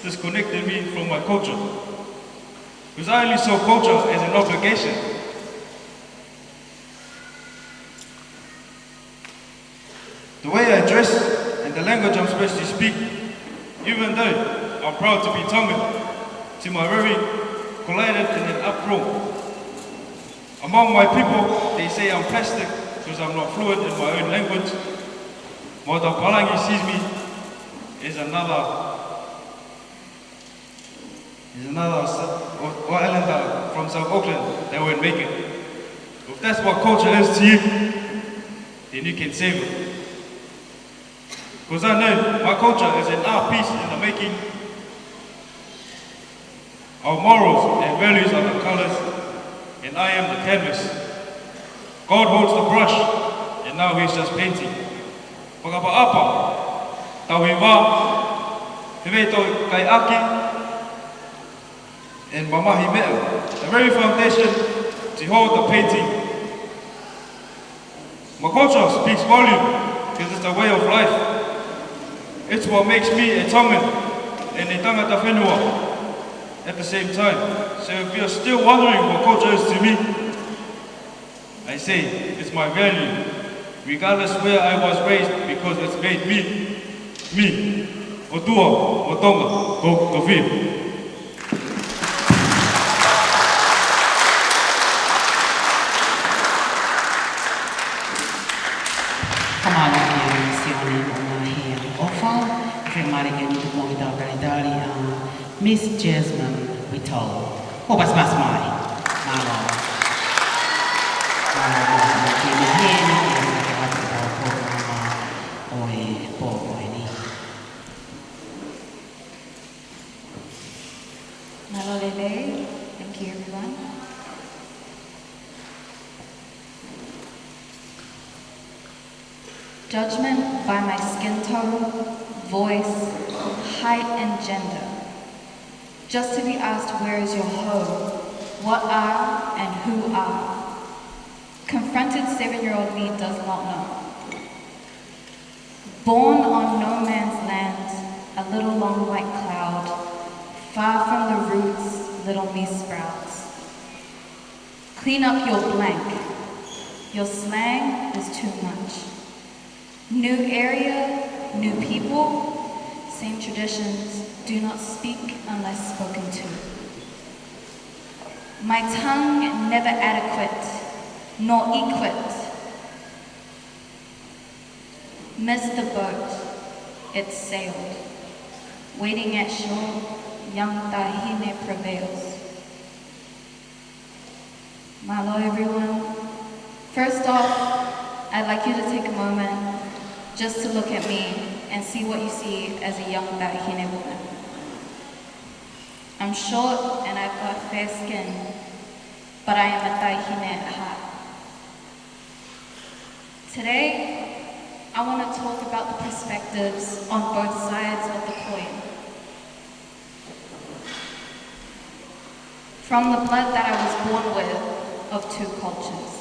disconnected me from my culture, because I only saw culture as an obligation. The way I dress and the language I'm supposed to speak, even though I'm proud to be Tongan, to my very collided in an uproar. Among my people, they say I'm plastic because I'm not fluent in my own language. What the Palangi sees me is another islander from South Auckland that won't make it. If that's what culture is to you, then you can save it. Because I know my culture is an art piece in the making. Our morals and values are the colors, and I am the canvas. God holds the brush, and now he's just painting. Whakapaapa, tauhi wā, he rei tau kai aki, and mamahi mea, the very foundation to hold the painting. My culture speaks volume because it's a way of life. It's what makes me a Tongan and a tangata whenua at the same time. So if you're still wondering what culture is to me, I say it's my value, regardless where I was raised, because it's made me, o tua, o Tonga, ko whiu. Miss Jasmine, we told. Oh, mas mai. Malo. Malo lele. Thank you, everyone. Judgment by my skin tone, voice, height, and gender. Just to be asked where is your home, what are and who are. Confronted 7-year-old me does not know. Born on no man's land, a little long white cloud, far from the roots, little me sprouts. Clean up your blank, your slang is too much. New area, new people, same traditions, do not speak unless spoken to. My tongue never adequate, nor equipped. Missed the boat, it sailed. Waiting at shore, young tahine prevails. Malo everyone. First off, I'd like you to take a moment just to look at me and see what you see as a young tahine woman. I'm short and I've got fair skin, but I am a tahine at heart. Today, I want to talk about the perspectives on both sides of the coin. From the blood that I was born with of two cultures,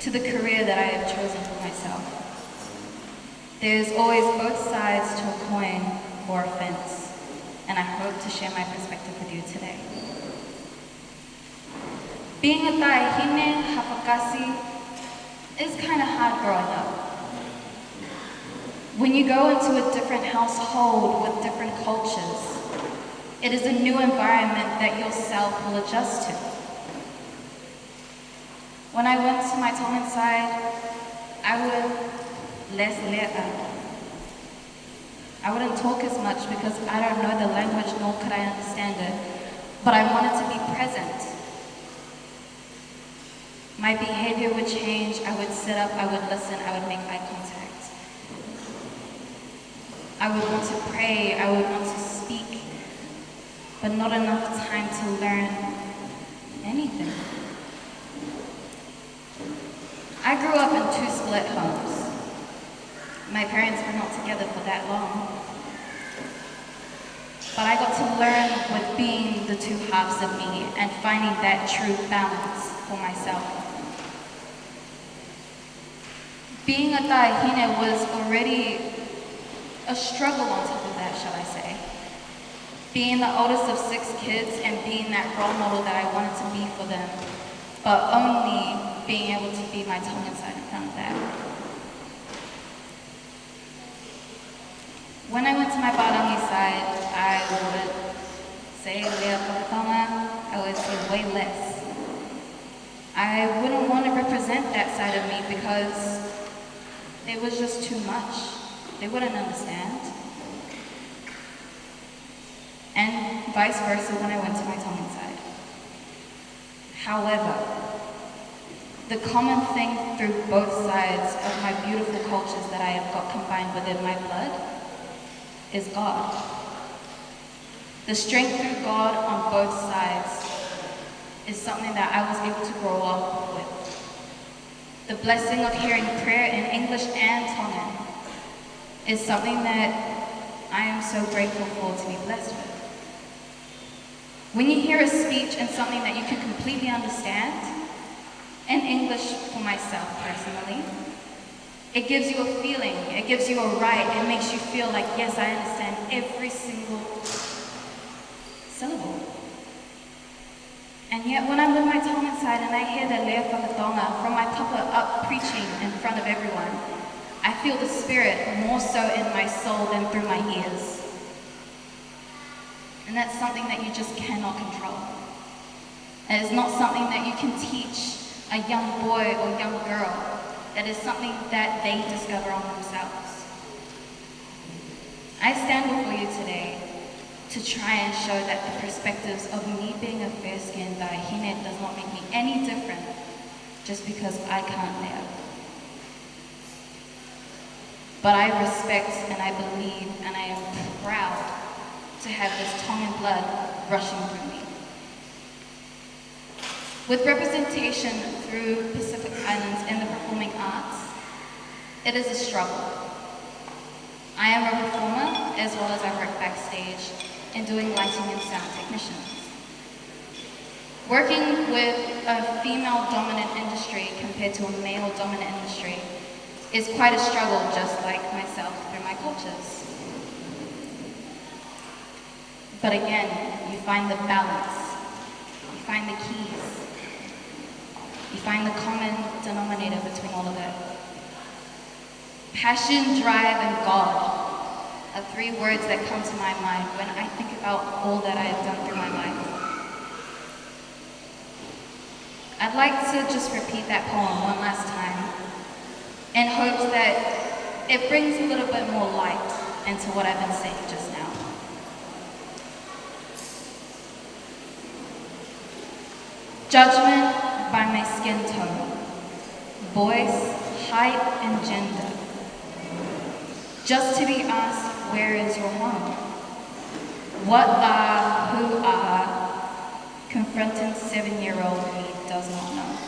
to the career that I have chosen for myself. There's always both sides to a coin or a fence, and I hope to share my perspective with you today. Being a tahine hapakasi is kind of hard growing up. When you go into a different household with different cultures, it is a new environment that yourself will adjust to. When I went to my Tongan side, I would I wouldn't talk as much because I don't know the language nor could I understand it, but I wanted to be present. My behavior would change, I would sit up, I would listen, I would make eye contact. I would want to pray, I would want to speak, but not enough time to learn anything. I grew up in 2 split homes. My parents were not together for that long. But I got to learn with being the 2 halves of me and finding that true balance for myself. Being a tahine was already a struggle on top of that, shall I say. Being the oldest of 6 kids and being that role model that I wanted to be for them, but only being able to be my Tongan side in front of that. When I went to my Parangi side, I would say Lea Pakatanga, I would say way less. I wouldn't want to represent that side of me because it was just too much. They wouldn't understand. And vice versa when I went to my Tongan side. However, the common thing through both sides of my beautiful cultures that I have got combined within my blood is God. The strength through God on both sides is something that I was able to grow up with. The blessing of hearing prayer in English and Tongan is something that I am so grateful for to be blessed with. When you hear a speech and something that you can completely understand, in English for myself personally, it gives you a feeling, it gives you a right, it makes you feel like, yes, I understand every single syllable. And yet when I'm with my Tongan side and I hear the Lea Whakatonga from my papa up preaching in front of everyone, I feel the spirit more so in my soul than through my ears. And that's something that you just cannot control. It is not something that you can teach a young boy or young girl. It is something that they discover on themselves. I stand before you today to try and show that the perspectives of me being a fair-skinned Daihine does not make me any different just because I can't live. But I respect and I believe and I am proud to have this Tongan blood rushing through me. With representation through Pacific Islands in the performing arts, it is a struggle. I am a performer as well as I work backstage in doing lighting and sound technicians. Working with a female-dominant industry compared to a male-dominant industry is quite a struggle, just like myself through my cultures. But again, you find the balance, you find the keys, you find the common denominator between all of it. Passion, drive, and God are three words that come to my mind when I think about all that I have done through my life. I'd like to just repeat that poem one last time in hopes that it brings a little bit more light into what I've been saying just now. Judgment by my skin tone, voice, height, and gender. Just to be asked, where is your home? What are, who are, confronting 7-year-old me does not know.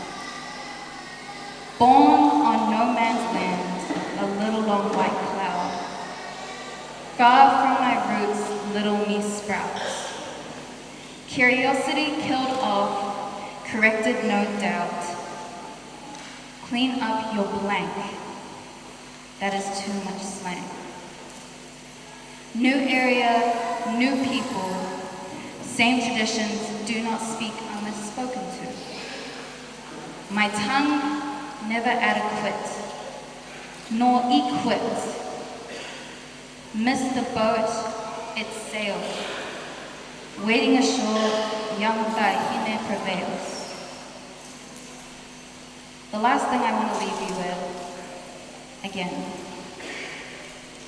Born on no man's land, a little long white cloud. Far from my roots, little me sprouts. Curiosity killed off, corrected no doubt. Clean up your blank, that is too much slang. New area, new people, same traditions, do not speak unless spoken to. My tongue, never adequate, nor equipped. Missed the boat, it sailed. Waiting ashore, young Daihine prevails. The last thing I want to leave you with, again,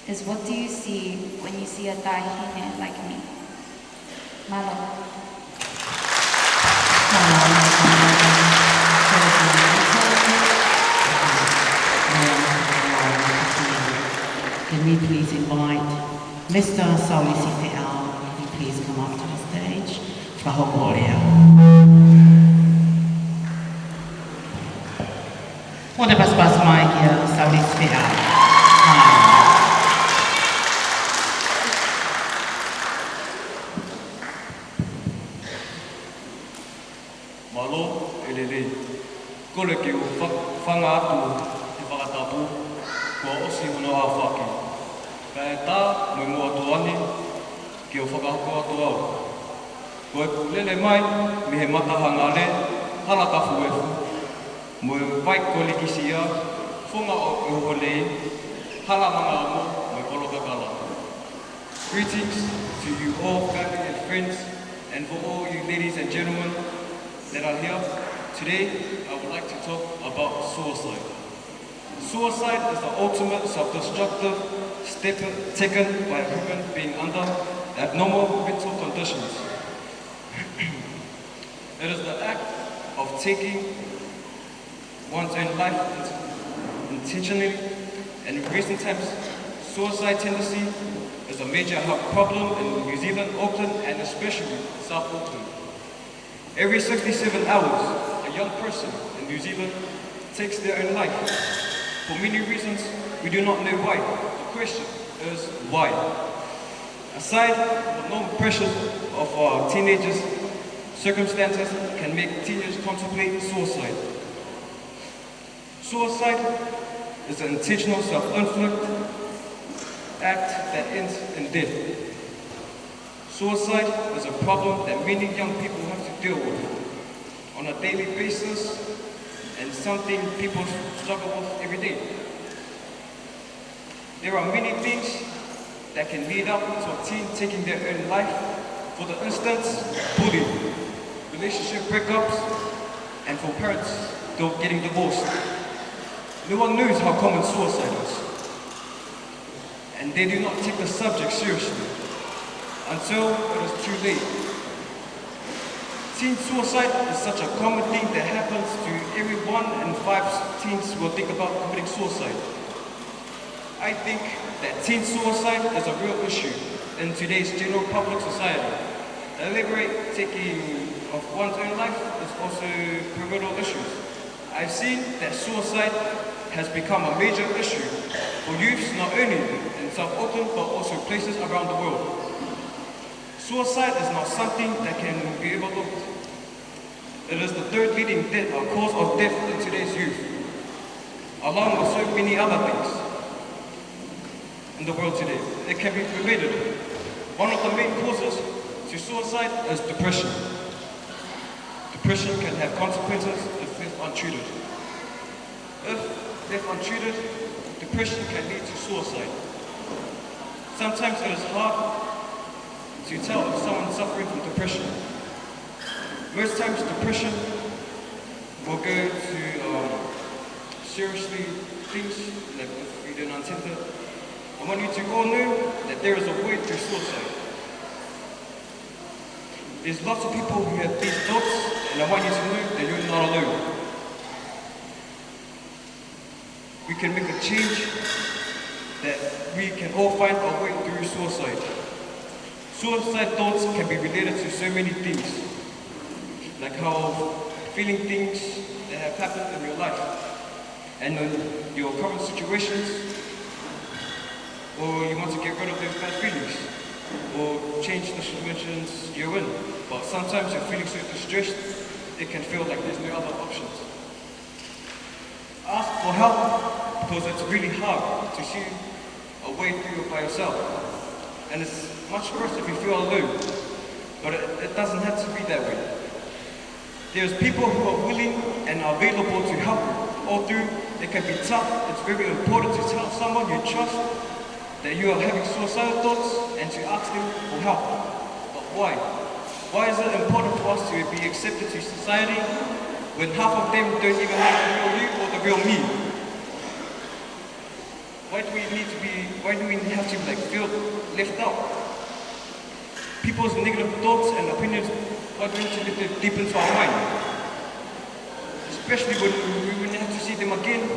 is what do you see when you see a Daihine like me? Malo. Can we please invite Mr. Saulisi Fe'au, can you please come up to the stage? Whahokorea. One of us pass mic here, Saulisi Fe'au. Malo, elele. Kole ke o whanga atu te whakatapu, kua osi hono a whaki. Ka e tā, moi mua atu ane, ke o whakahoko atu au. Ko e pulele mai, me he matahanga le, hala kafu e fu. Mo e vai kole kisia, whunga o e hole, hala manga amo, mo e kolo kakala. Greetings to you all, family and friends, and for all you ladies and gentlemen that are here. Today, I would like to talk about suicide. Suicide is the ultimate self-destructive step taken by a human being under abnormal mental conditions. It is the act of taking one's own life intentionally, and in recent times, suicide tendency is a major health problem in New Zealand, Auckland, and especially South Auckland. Every 67 hours, a young person in New Zealand takes their own life. For many reasons, we do not know why. The question is why. Aside the normal pressures of our teenagers, circumstances can make teenagers contemplate suicide. Suicide is an intentional self-inflicted act that ends in death. Suicide is a problem that many young people have to deal with on a daily basis and something people struggle with every day. There are many things that can lead up to a teen taking their own life. For the instance, bullying, relationship breakups, and for parents getting divorced. No one knows how common suicide is, and they do not take the subject seriously until it is too late. Teen suicide is such a common thing that happens to every 1 in 5 teens will think about committing suicide. I think that teen suicide is a real issue in today's general public society. Deliberate taking of one's own life is also pivotal issues. I've seen that suicide has become a major issue for youths not only in South Auckland but also places around the world. Suicide is not something that can be overlooked. It is the third leading cause of death in today's youth, along with so many other things in the world today. It can be prevented. One of the main causes to suicide is depression. Depression can have consequences if left untreated. If left untreated, depression can lead to suicide. Sometimes it is hard to tell if someone is suffering from depression. Most times depression will go to seriously things like if we don't intend it. I want you to all know that there is a way through suicide. There's lots of people who have these thoughts, and I want you to know that you're not alone. We can make a change that we can all find our way through suicide. Suicide thoughts can be related to so many things, like how feeling things that have happened in your life and in your current situations, or you want to get rid of those bad feelings, or change the situations you're in. But sometimes you're feeling so distressed, it can feel like there's no other options. Ask for help, because it's really hard to see a way through it by yourself. And it's much worse if you feel alone, but it doesn't have to be that way. There's people who are willing and are available to help you all through. It can be tough. It's very important to tell someone you trust that you are having suicidal thoughts and to ask them for help. But why? Why is it important for us to be accepted to society when half of them don't even know the real you or the real me? Why do we have to feel left out? People's negative thoughts and opinions, why do we need to let them deep into our mind? Especially when we have to see them again.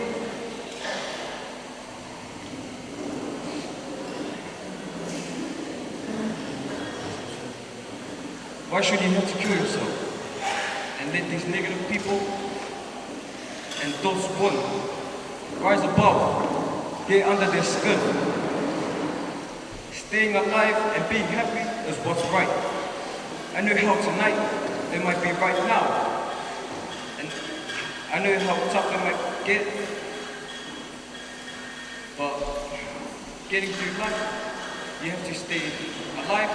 Why should you have to kill yourself and let these negative people and those who rise above, get under their skin? Staying alive and being happy is what's right. I know how tonight it might be right now, and I know how tough it might get, but getting through life, you have to stay alive,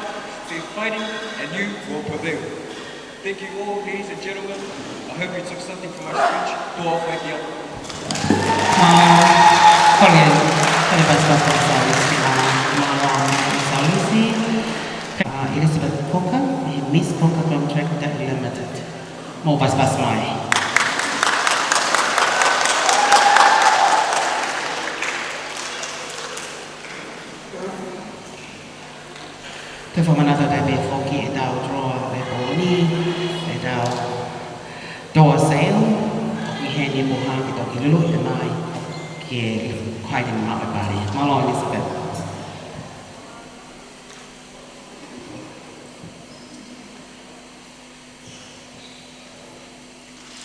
stay fighting, and you will prevail. Thank you all, ladies and gentlemen. I hope you took something from my speech. Go off like the Elizabeth Coker, Miss Coker Contractor Limited. Mau pas-pas mai. Te whamanata tai me whoki e tau droa e pōni, e tau doa sail, ki heni moha ki toki lulu i te mai, ki e kwaiti ni mawe pari. Malo Elizabeth.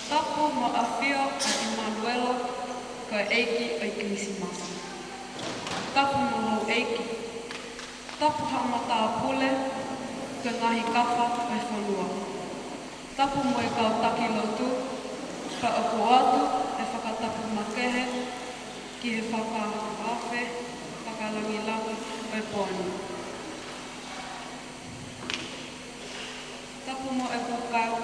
Tapo mo a whio a Emanuela ko eiki o i Krisimasi. tapu mo eiki. Tapu haumata pule, ke ngahi kafa e whanua. Tapu mo e kau taki lotu, ka oku atu e whakatapu makehe, ki he whakawhawhe, whakalangilangi o e pōni. Tapu mo e kukau,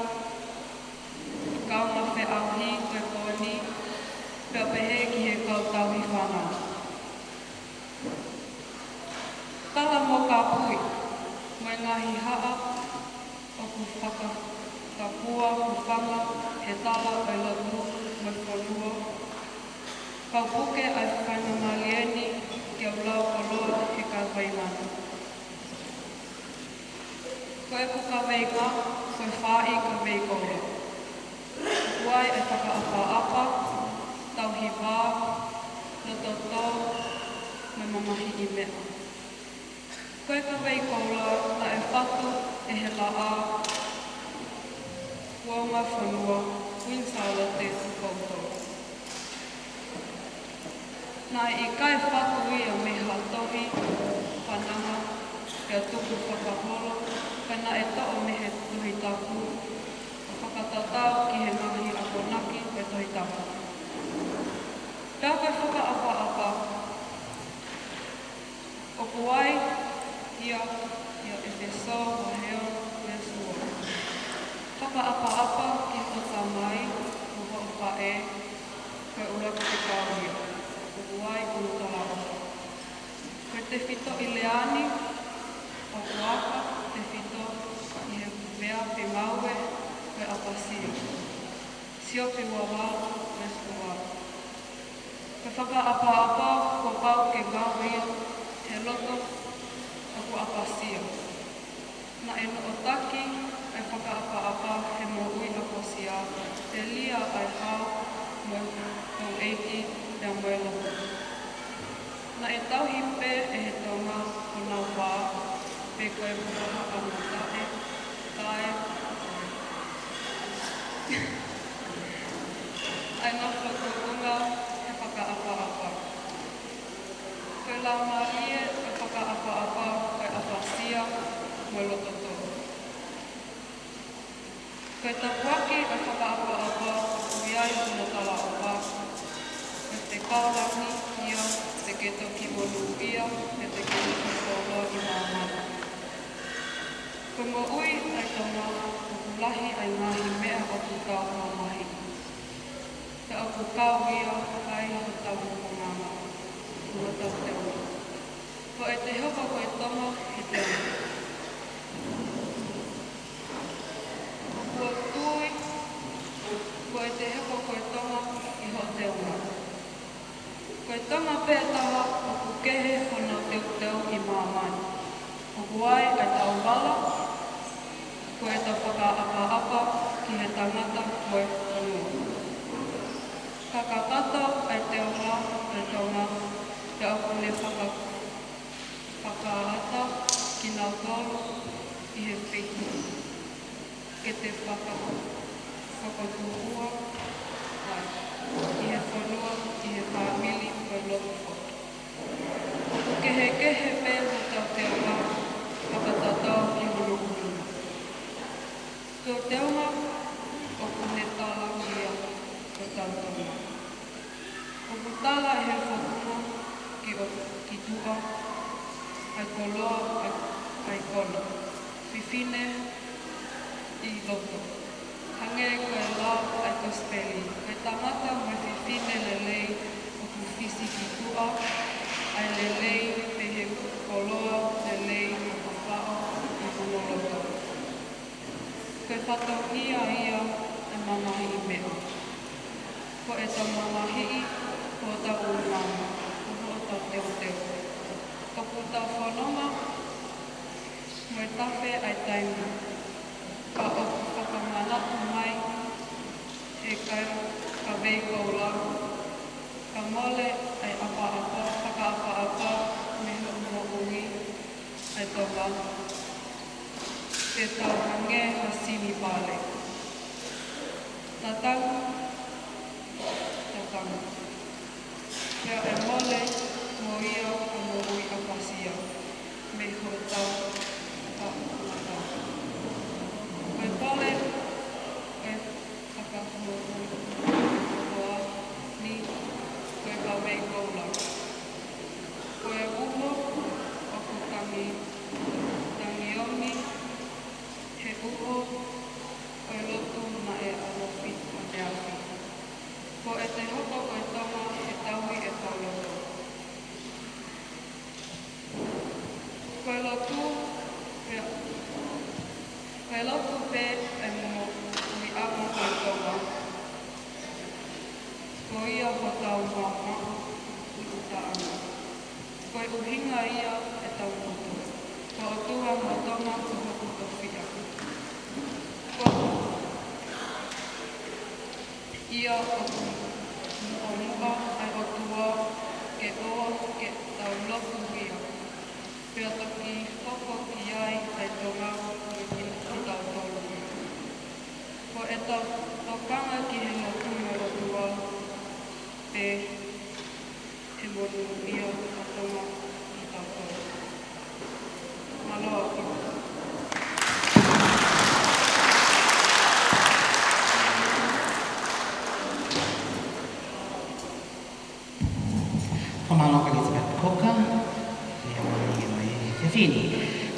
kau ngā whe auhi o e pōni, pia pehe ki he kau tauhi whanau. Tala mo ka pui, mo e ngahi haa, o ku whakakapua, ku whanga, he tala o e lotu, mo e whanua. Kau puke ai whanamalieni, ki au lau koloa he ka waimana. Ko e ku ka veinga, ko e whai ka veikoura. Kuai e whakaapa-apa, tauhi wā, lototo, me mamahi I mea. Koe ka veikoura na e whatu e he laa, kuonga whanua, winsala te koutou. Nā I kai whatu I a meha tohi, whananga, kia tuku whakaholo, pena e to'o mehe tuhi tapu, whakatatau ki he mahi akonaki e tohi tapu. Pea koe whakaapa-apa, o kuai, ia e te so, o heo, me sua. Whakaapa-apa ki hota mai, o ho'opa e, koe ura ki te kauria. O kuai unu tala ofa. Koe te whito I leani, o kuaka, te whito I he mea pe maue, koe apasio. Sio pe wawau, me sua. Koe whakaapa-apa, ko pau ke kauria, he loto, o ku apasio. Na e no o taki, e whakaapa-apa he mo ui aposia, te lia ai hau, mo eiki, te moe loto. Na e tauhipe e he tonga o nau wā, pe koe pukaha a matae, tae. Ai ngā whakuunga e whakaapa-apa. Koe la marie e whakaapa-apa koe apasia mo lototo. Koe tapuaki e whakaapa-apa kuiai no tala opa. Koe te kaurangi ia, te keto ki monu ia, e te keto ki kōloa I māmana. Koe mo ui ai tonga, o kulahi ai ngahi mea o ku kau mamahi. Te o ku kau ia, kai o tau o ngama. Kua tau te ua. Ko e te hoka koe tonga I te ua. Kua tui, ko e te hoka koe tonga I ho te ua. Koe tonga pētaha o ku kehe hono teu I māmai. O kuai ai tau wala, ko e tau whakaapa-apa ki he tangata koe honua. Kakakata ai te oha ai tonga, te okune whakaata ki nā tolu I he whitu. Ke te whakatuhua ai, I he whanua, I he whamili koe loko. Kehe pē mo tau te oha, whakatatau ki hulu. Tō te oha, o kune tala ia o tau tonga. O kutala he whakuma ki tua, ai koloa, ai kono. Whiwhine I loto. Hange koe la ai kospeli. Koe tangata mo whiwhine lelei o ku whisi ki tua, ai lelei pehe koloa lelei o ku whao I kuno loto. Koe whatauhia ia e mamahi I mea. Ko e tau mamahi ko tau unama, ko tau teo. Ko tau whanonga, mo e tawhe ai taimi. Ka o whakamanatu mai, e ka veikoura. Ka mole ai apa-apa, whakaapa-apa, me mo ui, ai toga. Te tau hange ha sini pale. Tatau, Pea e mole mo ia o whakamahu i o tāana. Koe uhinga ia e tau kutu. Ko o tua mo tonga ko hoku o whia. Ia o mua ai o tua ke oa ke tau loku ia. Pea toki koko ki ai ai tonga ki tau tolu ia. Ko e tau tokanga ki he mokunga o tua te he motu ia o tonga ki tau tolu. Maloa ki. Whamalonga Elizabeth Koka, te awani e te whini.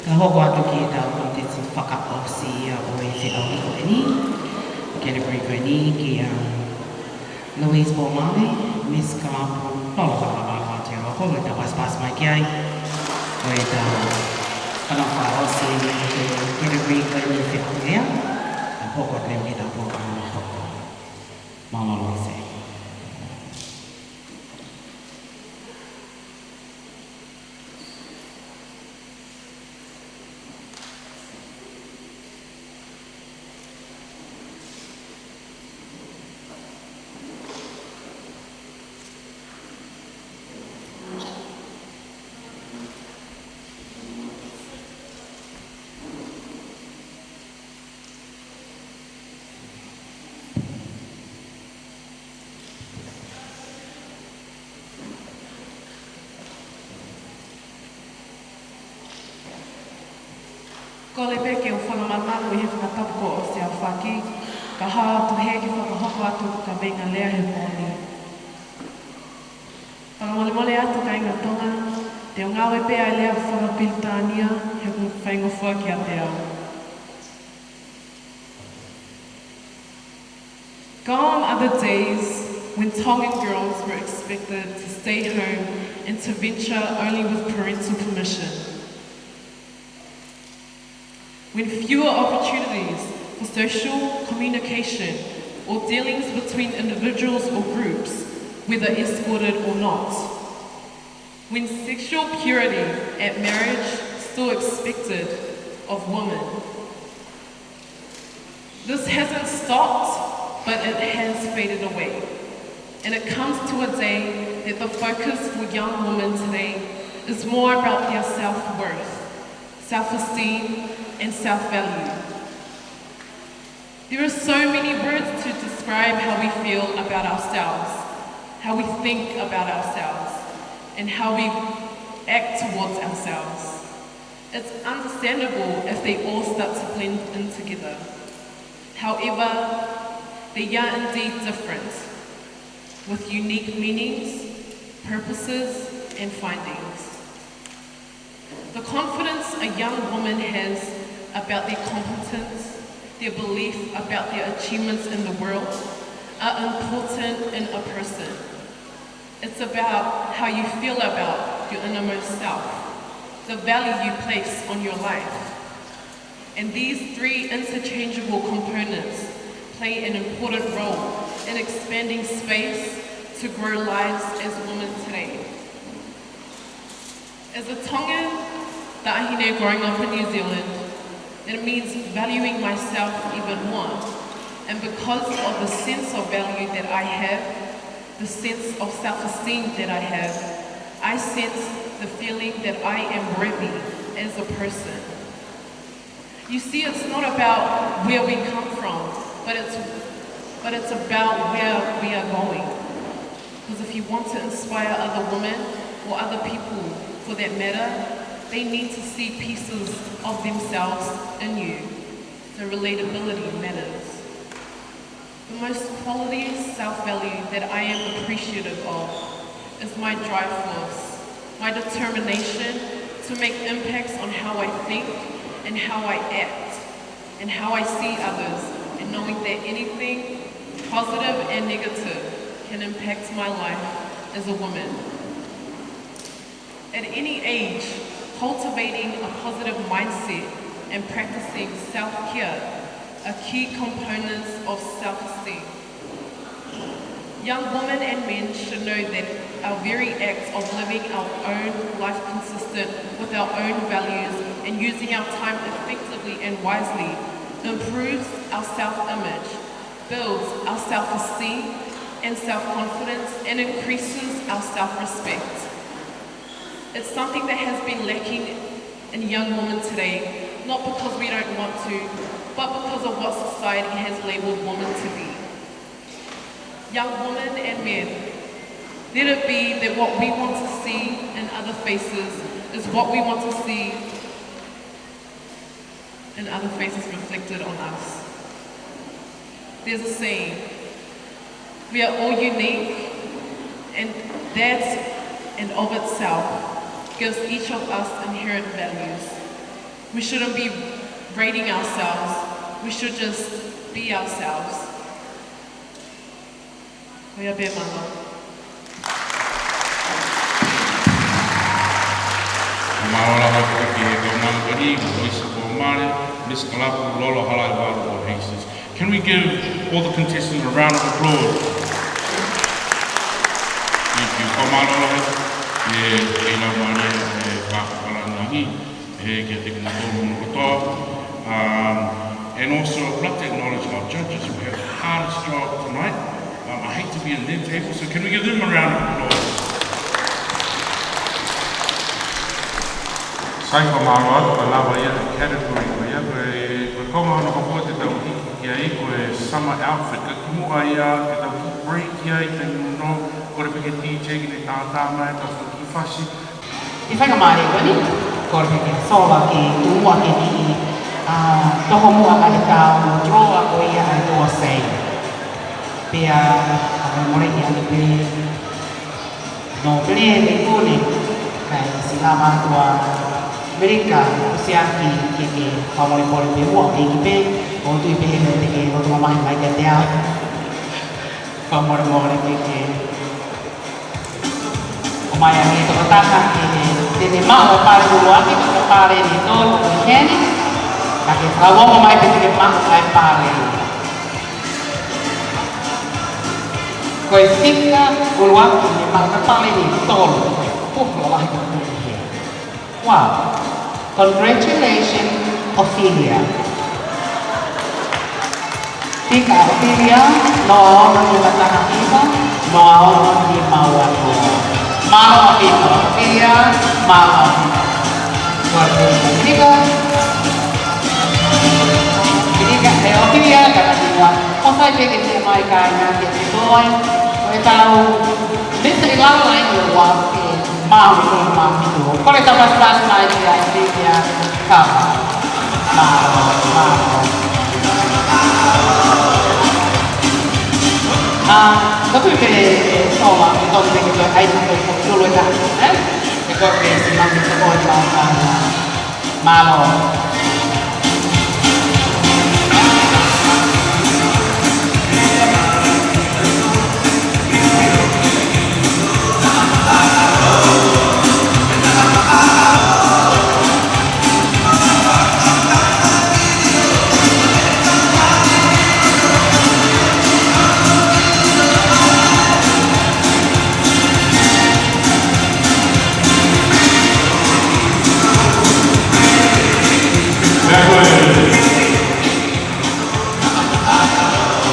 Ka hoko atu ki e tau kon te whakaosi a o e te au hiko e ni. Canterbury koe ni ki a Louise Bomale, Miss Kalapu, Lola Whakamala te roko, le tau paspas mai ki ai. O e tau whakaosi e te Canterbury koe ni te au lea. A hoko te reo ki tau pōkana hoko. Malolo se. Ko le peke o whangamatamu i he whakatapuko o se awhaki, ka hā atu he ki whakahoko atu ka venga lea he pōni. Whangamolemole atu ka inga tonga, te o ngāwe pēa i lea whakapiltānia he whaingofua ki a te au. Gone are the days when Tongan girls were expected to stay home and to venture only with parental permission. When fewer opportunities for social communication or dealings between individuals or groups, whether escorted or not. When sexual purity at marriage still expected of women. This hasn't stopped, but it has faded away. And it comes to a day that the focus for young women today is more about their self-worth, self-esteem, and self-value. There are so many words to describe how we feel about ourselves, how we think about ourselves, and how we act towards ourselves. It's understandable if they all start to blend in together. However, they are indeed different, with unique meanings, purposes, and findings. The confidence a young woman has about their competence, their belief about their achievements in the world are important in a person. It's about how you feel about your innermost self, the value you place on your life. And these three interchangeable components play an important role in expanding space to grow lives as women today. As a Tongan Ta'ahine growing up in New Zealand, it means valuing myself even more. And because of the sense of value that I have, the sense of self-esteem that I have, I sense the feeling that I am worthy as a person. You see, it's not about where we come from, but it's about where we are going. Because if you want to inspire other women, or other people for that matter, they need to see pieces of themselves in you. So relatability matters. The most quality self-value that I am appreciative of is my drive force, my determination to make impacts on how I think and how I act, and how I see others, and knowing that anything positive and negative can impact my life as a woman. At any age, cultivating a positive mindset and practicing self-care are key components of self-esteem. Young women and men should know that our very acts of living our own life consistent with our own values and using our time effectively and wisely improves our self-image, builds our self-esteem and self-confidence, and increases our self-respect. It's something that has been lacking in young women today, not because we don't want to, but because of what society has labelled women to be. Young women and men, let it be that what we want to see in other faces is what we want to see in other faces reflected on us. There's a saying, we are all unique, and that and of itself gives each of us inherent values. We shouldn't be rating ourselves, we should just be ourselves. We are bear mama. Maola haka ki he ka mangani, voice of Omare, Miss Kalapu, Lola Halai Waru of Hastings. Can we give all the contestants a round of applause? Thank you. Kamalola, e la mare, e whakapala nahi, e kia te kina tōru no kotoa. And also, I'd like to acknowledge our judges who have the hardest job tonight. I hate to be in their table, so can we give them a round of applause? Sai ka maro ka lava ia te category ko ia koe konga hana ka te tau hiki ki ai koe summer outfit ka kumua ia te tau hiki break ia i te no kore peke DJ ki ne tātā mai ka whaki whasi. I whakamare wani, kore peke sola ki kumua ki ni toho mua ka te tau droa ko ia ai toa sei. Pea more ki ane pe no ple me kone kai sila matua Amerika usiaki ke pamole pole pe mua ke pe o tu pe he ke o tu mama mai ke dia pamole more ke o mai ani to tata ke te ma o pare do ati ko pare ni to heni ka ke trago mai pe ke ma ai pare ko esika o luati ni ma pare ni to ko la ko wow. Congratulations, Ophelia. Tika Ophelia, no mengucapkan kita, no di mawar. Mau itu Ophelia, mau. Tika, Ophelia kata dia, kau saya pikir dia mai kaya dia toy, kau tahu, mesti lalu lain luar. Mau itu. Kalau kita pas lagi dia kamu. Mau. Tapi soal itu kita air itu dulu kan, Kita besi masih sekolah mau.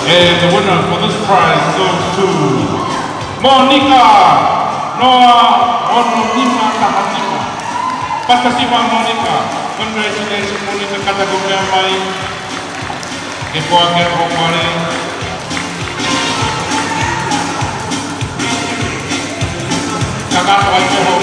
And the winner for this prize goes to Monica Noah Monica Kahatika. Basta sipa Monica. Congratulations Monica kategori mai. Kepo ke Omare. Kakak ai ke ho